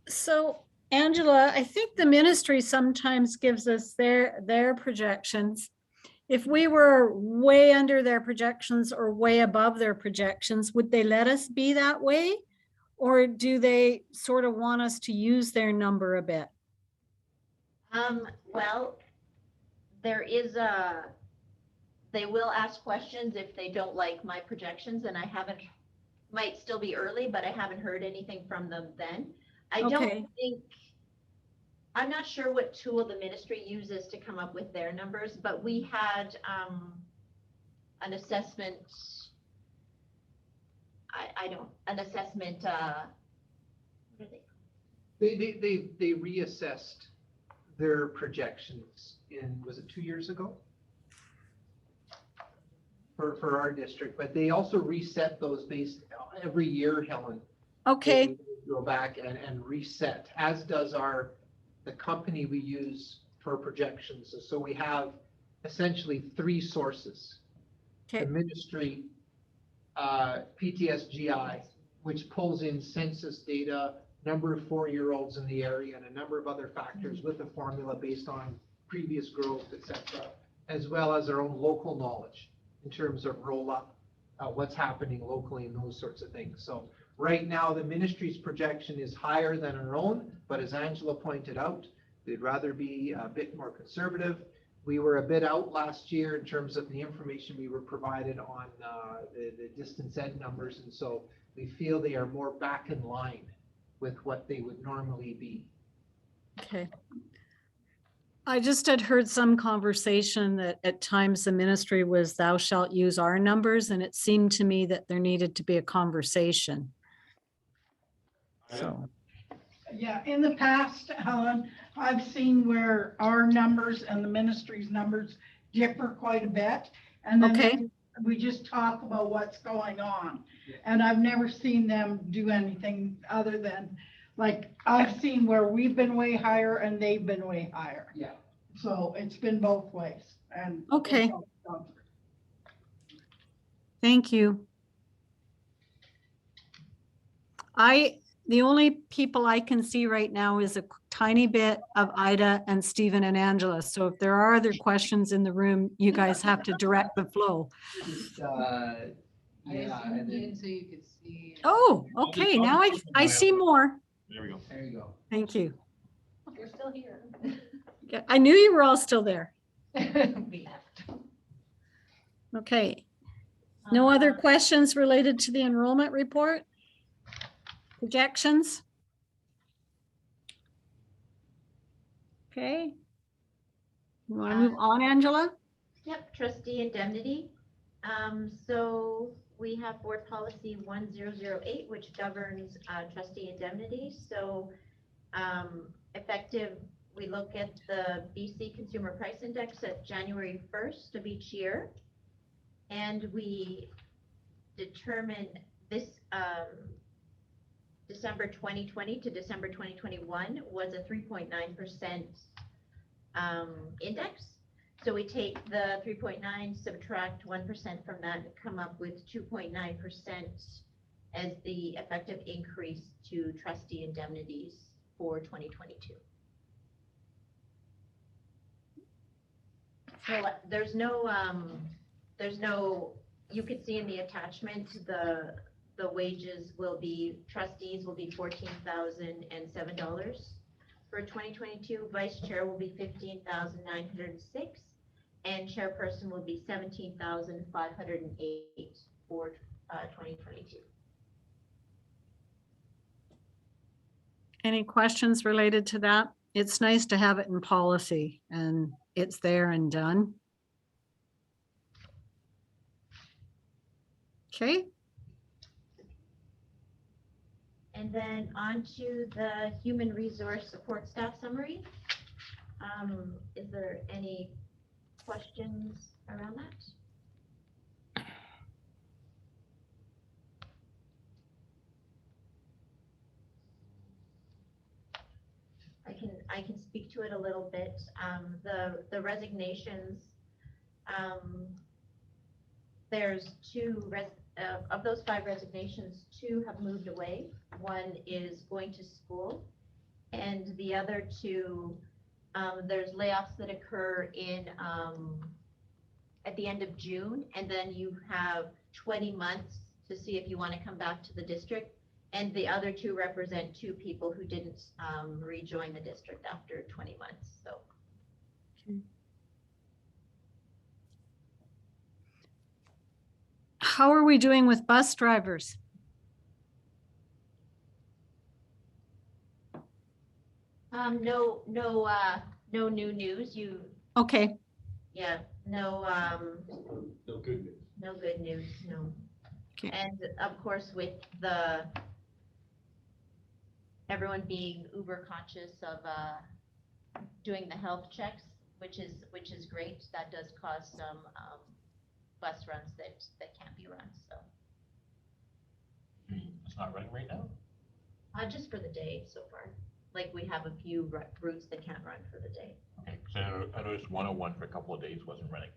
So Angela, I think the ministry sometimes gives us their projections. If we were way under their projections or way above their projections, would they let us be that way? Or do they sort of want us to use their number a bit? Well, they will ask questions if they don't like my projections, and might still be early, but I haven't heard anything from them then. I'm not sure what tool the ministry uses to come up with their numbers, but we had an assessment. An assessment. What are they? They reassessed their projections was it 2 years ago? for our district, but they also reset those based every year, Helen. Okay, They go back and reset, as does the company we use for projections. So we have essentially three sources. Okay. The ministry, PTSGI, which pulls in census data, number of 4-year-olds in the area, and a number of other factors with a formula based on previous growth, et cetera, as well as our own local knowledge in terms of roll-up, what's happening locally and those sorts of things. So right now, the ministry's projection is higher than our own, but as Angela pointed out, we'd rather be a bit more conservative. We were a bit out last year in terms of the information we were provided on the distance ed numbers, and so we feel they are more back in line with what they would normally be. okay. I just had heard some conversation that at times the ministry was thou shalt use our numbers, and it seemed to me that there needed to be a conversation. So, Yeah, in the past, Helen, I've seen where our numbers and the ministry's numbers differ quite a bit. And then Okay. we just talk about what's going on. And I've never seen them do anything other than, like, I've seen where we've been way higher and they've been way higher. Yeah. So it's been both ways and. Okay. Thank you. The only people I can see right now is a tiny bit of Ida and Stephen and Angela. So if there are other questions in the room, you guys have to direct the flow. Just, I yeah, zoomed and in then, so you could see. Oh, okay, now I see more. There we go. there you go. Thank you. You're still here. Yeah, I knew you were all still there. We left. Okay. No other Uh, questions related to the enrollment report? Projections? Okay. You want to move on, Angela? Yep, trustee indemnity. So we have board policy 1008, which governs trustee indemnity. So effective, we look at the BC Consumer Price Index at January 1st of each year. And we determine this December 2020 to December 2021 was a 3.9% index. So we take the 3.9, subtract 1% from that, and come up with 2.9% as the effective increase to trustee indemnities for 2022. So there's no, you could see in the attachment, the wages will be, trustees will be $14,007 for 2022. Vice chair will be $15,906, and chairperson will be $17,508 for 2022. Any questions related to that? It's nice to have it in policy and it's there and done. Okay. And then on to the human resource support staff summary. Is there any questions around that? I can speak to it a little bit. The resignations, there's of those 5 resignations, 2 have moved away. 1 is going to school, and the other 2, there's layoffs that occur in at the end of June, and then you have 20 months to see if you want to come back to the district. And the other 2 represent 2 people who didn't rejoin the district after 20 months. So. Okay. How are we doing with bus drivers? No new news. Okay. Yeah, no good news. no good news, no. Okay. And of course, with everyone being uber conscious of doing the health checks, which is great. That does cause some bus runs that can't be run, so. It's not running right now? Just for the day so far. Like, we have a few routes that can't run for the day. Okay, so I noticed 101 for a couple of days wasn't running.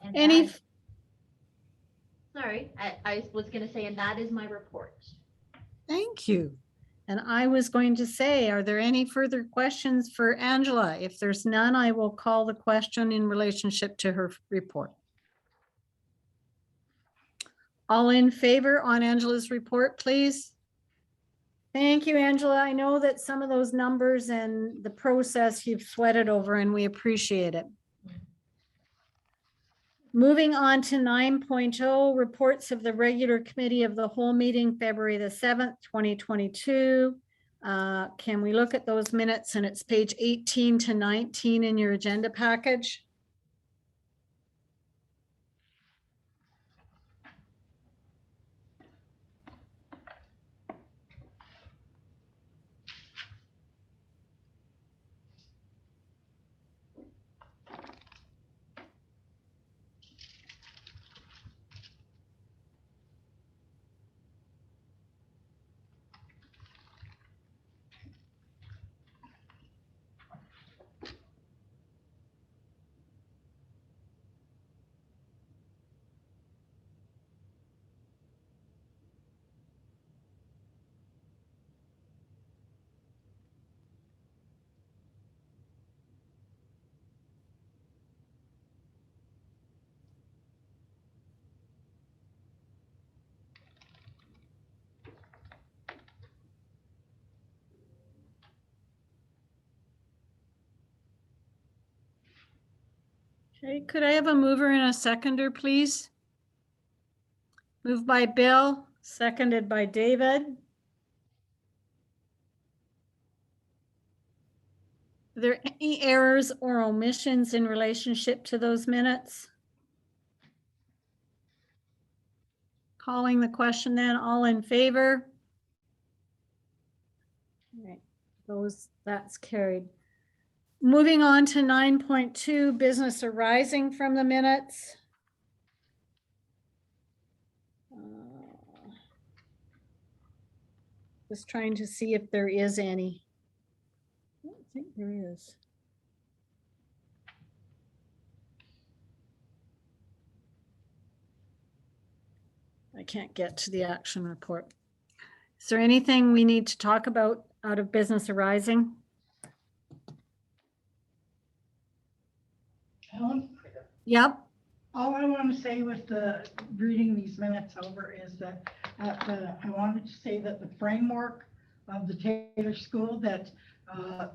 And Any, that- Sorry, I was gonna say, and that is my report. thank you. And I was going to say, are there any further questions for Angela? If there's none, I will call the question in relationship to her report. All in favor on Angela's report, please? Thank you, Angela. I know that some of those numbers and the process you've sweated over, and we appreciate it. Moving on to 9.0, reports of the regular committee of the whole meeting, February the 7th, 2022. Can we look at those minutes? And it's page 18 to 19 in your agenda package. Okay, could I have a mover and a seconder, please? Moved by Bill, seconded by David. Are there any errors or omissions in relationship to those minutes? Calling the question then, all in favor? All right, that's carried. Moving on to 9.2, business arising from the minutes. Just trying to see if there is any. I don't think there is. I can't get to the action report. Is there anything we need to talk about out of business arising? Helen? Yep. All I want to say with the reading these minutes over is that I wanted to say that the framework of the Taylor School, that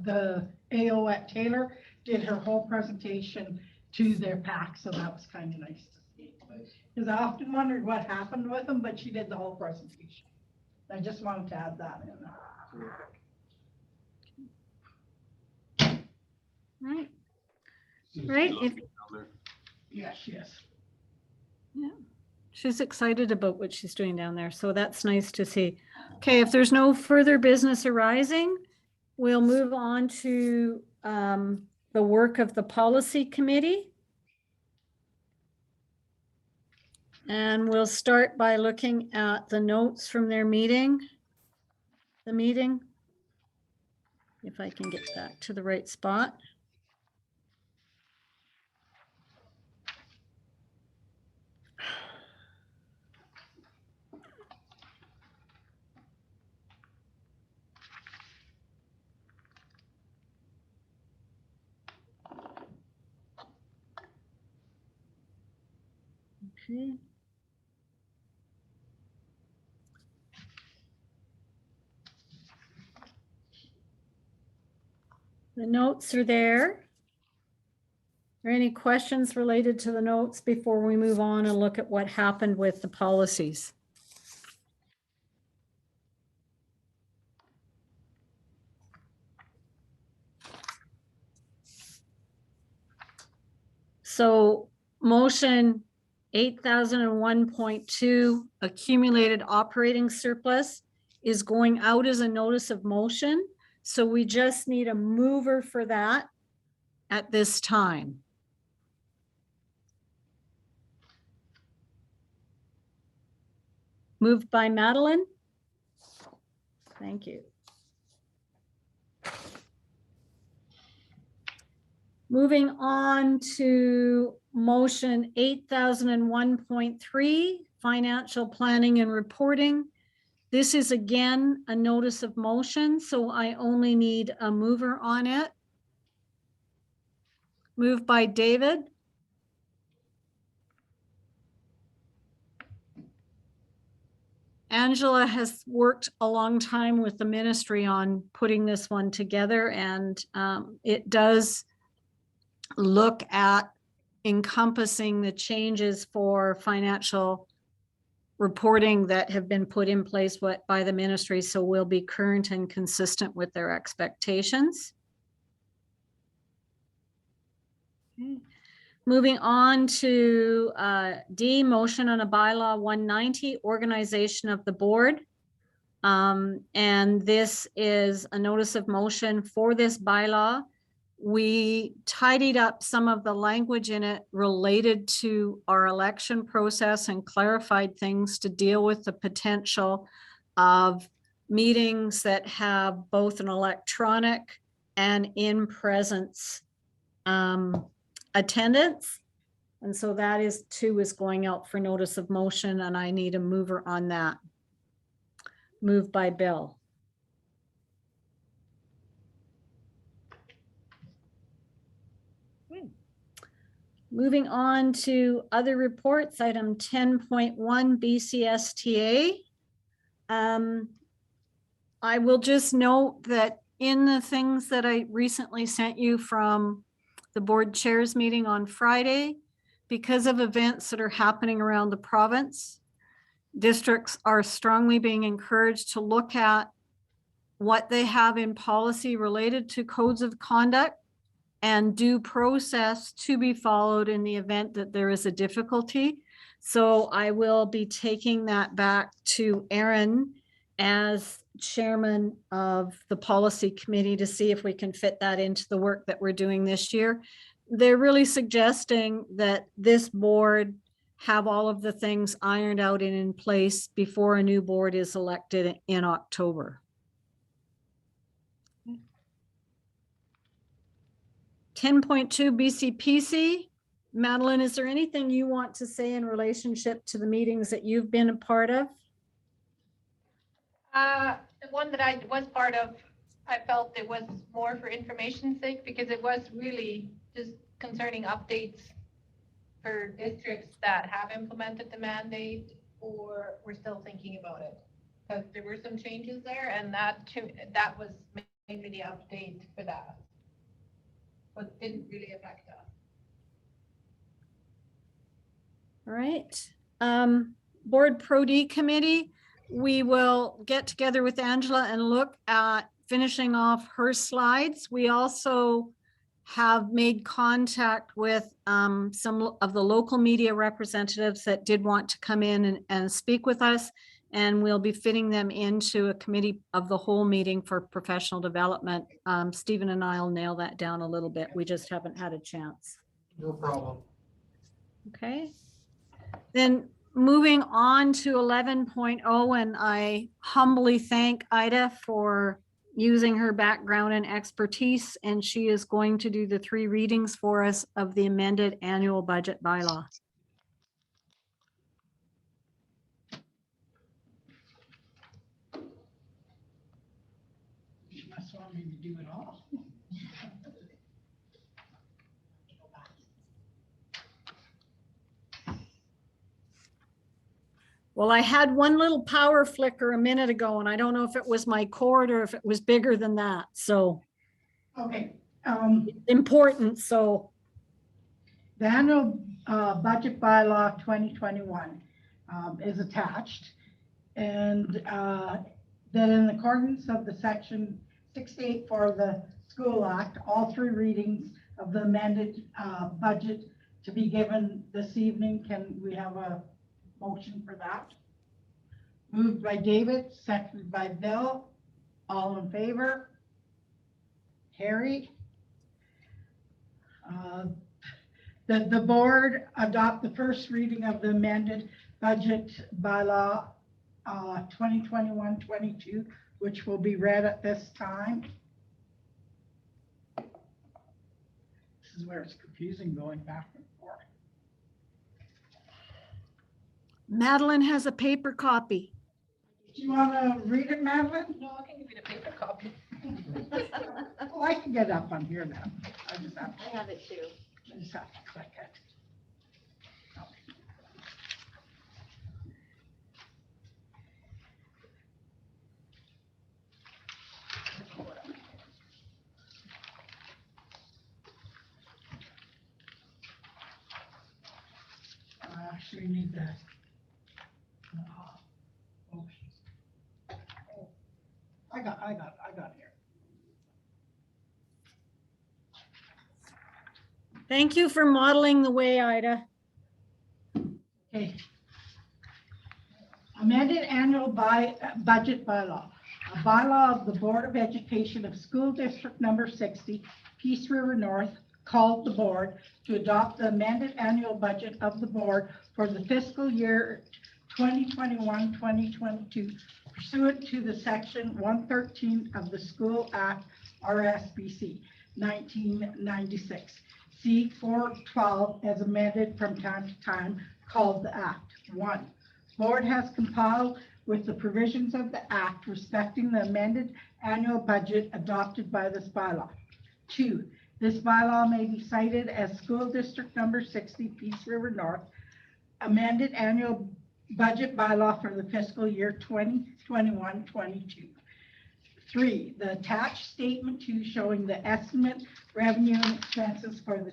the AO at Taylor did her whole presentation to their pack, so that was kind of nice to see. Because I often wondered what happened with them, but she did the whole presentation. I just wanted to add that in. Right. Right. Yes, yes. Yeah, she's excited about what she's doing down there, so that's nice to see. Okay, if there's no further business arising, we'll move on to the work of the policy committee. And we'll start by looking at the notes from their meeting. The meeting. If I can get back to the right spot. Okay. The notes are there. Are there any questions related to the notes before we move on and look at what happened with the policies? So motion 8001.2 accumulated operating surplus is going out as a notice of motion. So we just need a mover for that at this time. Moved by Madeline. Thank you. Moving on to motion 8001.3, financial planning and reporting. This is again a notice of motion, so I only need a mover on it. Moved by David. Angela has worked a long time with the ministry on putting this one together, and it does look at encompassing the changes for financial reporting that have been put in place by the ministry, so we'll be current and consistent with their expectations. Okay. Moving on to D, motion on a bylaw 190, organization of the board. And this is a notice of motion for this bylaw. We tidied up some of the language in it related to our election process and clarified things to deal with the potential of meetings that have both an electronic and in-presence attendance. And so that is going out for notice of motion, and I need a mover on that. Moved by Bill. Moving on to other reports, item 10.1 BCSTA. I will just note that in the things that I recently sent you from the board chairs meeting on Friday, because of events that are happening around the province, districts are strongly being encouraged to look at what they have in policy related to codes of conduct and due process to be followed in the event that there is a difficulty. So I will be taking that back to Aaron as chairman of the policy committee to see if we can fit that into the work that we're doing this year. They're really suggesting that this board have all of the things ironed out and in place before a new board is elected in October. 10.2 BCPC. Madeline, is there anything you want to say in relationship to the meetings that you've been a part of? The one that I was part of, I felt it was more for information's sake, because it was really just concerning updates for districts that have implemented the mandate or we're still thinking about it. Because there were some changes there, and that was mainly the update for that. But didn't really affect us. All right. Board Pro D committee, we will get together with Angela and look at finishing off her slides. We also have made contact with some of the local media representatives that did want to come in and speak with us, and we'll be fitting them into a committee of the whole meeting for professional development. Stephen and I will nail that down a little bit. We just haven't had a chance. No problem. Okay. Then moving on to 11.0, and I humbly thank Ida for using her background and expertise, and she is going to do the 3 readings for us of the amended annual budget bylaw. You must want me to do it all. Well, I had one little power flicker a minute ago, and I don't know if it was my cord or if it was bigger than that. So Okay. important. So The annual budget bylaw 2021 is attached, and that in accordance of the section 68 for the School Act, all 3 readings of the amended budget to be given this evening. Can we have a motion for that? Moved by David, seconded by Bill. All in favor? Carried. The board adopt the first reading of the amended budget bylaw 2021-22, which will be read at this time. This is where it's confusing going back and forth. Madeline has a paper copy. Do you want to read it, Madeline? No, I can give you the paper copy. Well, I can get up on here now. I just have I have it too. to click it. I actually need that. I got it here. Thank you for modeling the way, Ida. Okay. Amended annual budget bylaw. A bylaw of the Board of Education of School District Number 60, Peace River North, called the board to adopt the amended annual budget of the board for the fiscal year 2021-2022 pursuant to the section 113 of the School Act, RSBC 1996. C 412 as amended from time to time, called the Act. 1. Board has compiled with the provisions of the Act respecting the amended annual budget adopted by this bylaw. 2. This bylaw may be cited as School District Number 60, Peace River North, amended annual budget bylaw for the fiscal year 2021-22. 3, the attached statement 2 showing the estimate revenue and expenses for the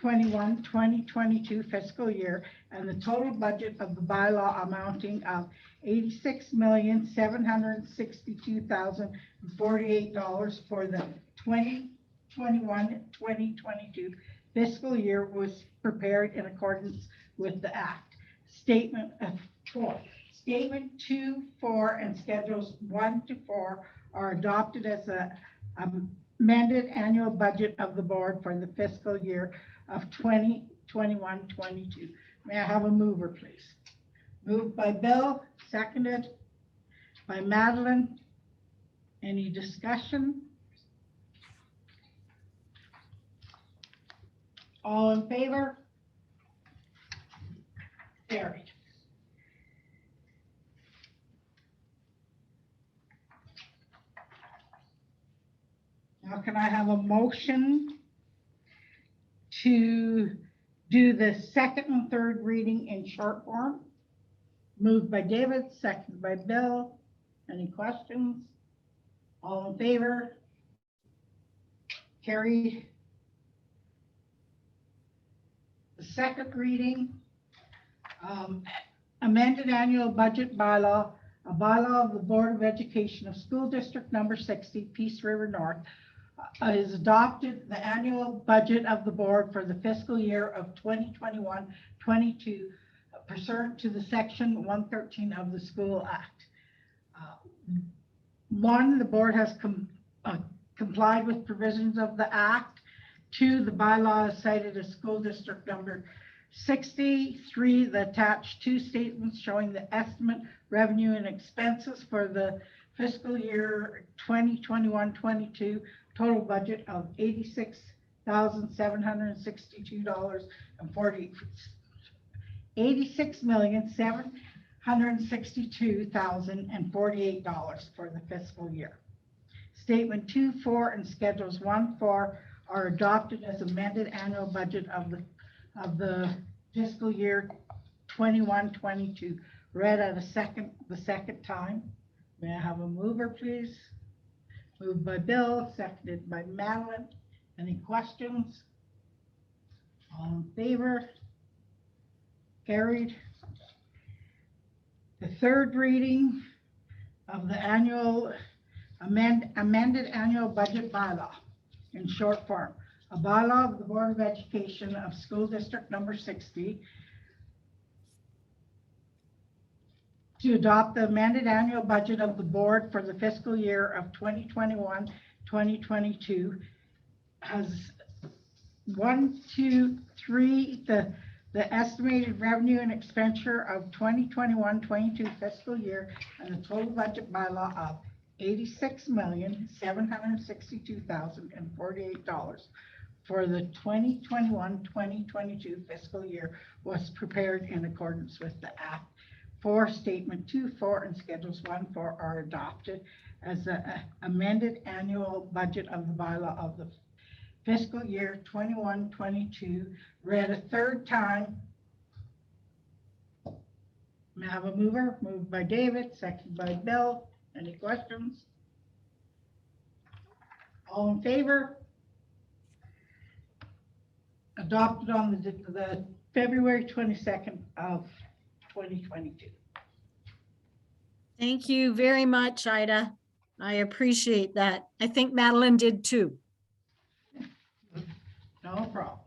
2021-2022 fiscal year and the total budget of the bylaw amounting of $86,762,048 for the 2021-2022 fiscal year was prepared in accordance with the Act. Statement 4. Statement 2, 4, and schedules 1 to 4 are adopted as the amended annual budget of the board for the fiscal year of 2021-22. May I have a mover, please? Moved by Bill, seconded by Madeline. Any discussion? All in favor? Carried. Now, can I have a motion to do the second and third reading in short form? Moved by David, seconded by Bill. Any questions? All in favor? Carried. The second reading, amended annual budget bylaw, a bylaw of the Board of Education of School District Number 60, Peace River North, is adopted the annual budget of the board for the fiscal year of 2021-22 pursuant to the section 113 of the School Act. 1, the board has complied with provisions of the Act. 2, the bylaw is cited as School District Number 60. 3, the attached 2 statements showing the estimate, revenue, and expenses for the fiscal year 2021-22 total budget of $86,762.48. $86,762,048 for the fiscal year. Statement 2, 4, and schedules 1, 4 are adopted as amended annual budget of the fiscal year 21-22. Read at the second time. May I have a mover, please? Moved by Bill, seconded by Madeline. Any questions? All in favor? Carried. The third reading of the annual amended annual budget bylaw in short form. A bylaw of the Board of Education of School District Number 60 to adopt the amended annual budget of the board for the fiscal year of 2021, 2022 has 1, 2, 3, the estimated revenue and expenditure of 2021-22 fiscal year and the total budget bylaw of $86,762,048 for the 2021-2022 fiscal year was prepared in accordance with the Act. 4, Statement 2, 4, and Schedules 1, 4 are adopted as the amended annual budget of the bylaw of the fiscal year 21-22, read a third time. May I have a mover? Moved by David, seconded by Bill. Any questions? All in favor? Adopted on the February 22nd of 2022. Thank you very much, Ida. I appreciate that. I think Madeline did too. No problem.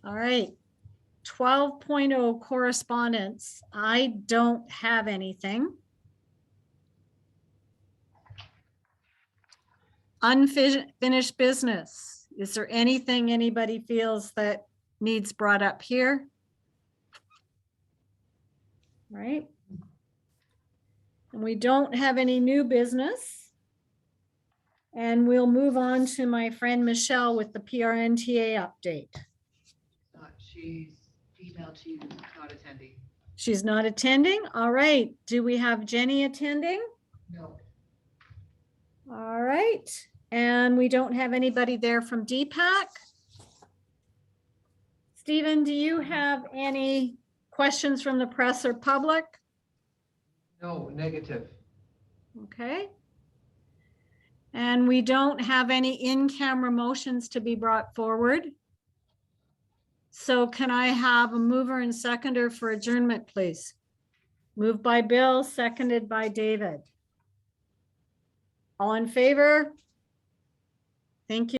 All right. 12.0 correspondence. I don't have anything. Unfinished business. Is there anything anybody feels that needs brought up here? Right. And we don't have any new business. And we'll move on to my friend Michelle with the PRNTA update. She's emailed she's not attending. She's not attending. All right. Do we have Jenny attending? No. All right. And we don't have anybody there from DPAC. Stephen, do you have any questions from the press or public? No, negative. Okay. And we don't have any in-camera motions to be brought forward. So can I have a mover and seconder for adjournment, please? Moved by Bill, seconded by David. All in favor? Thank you.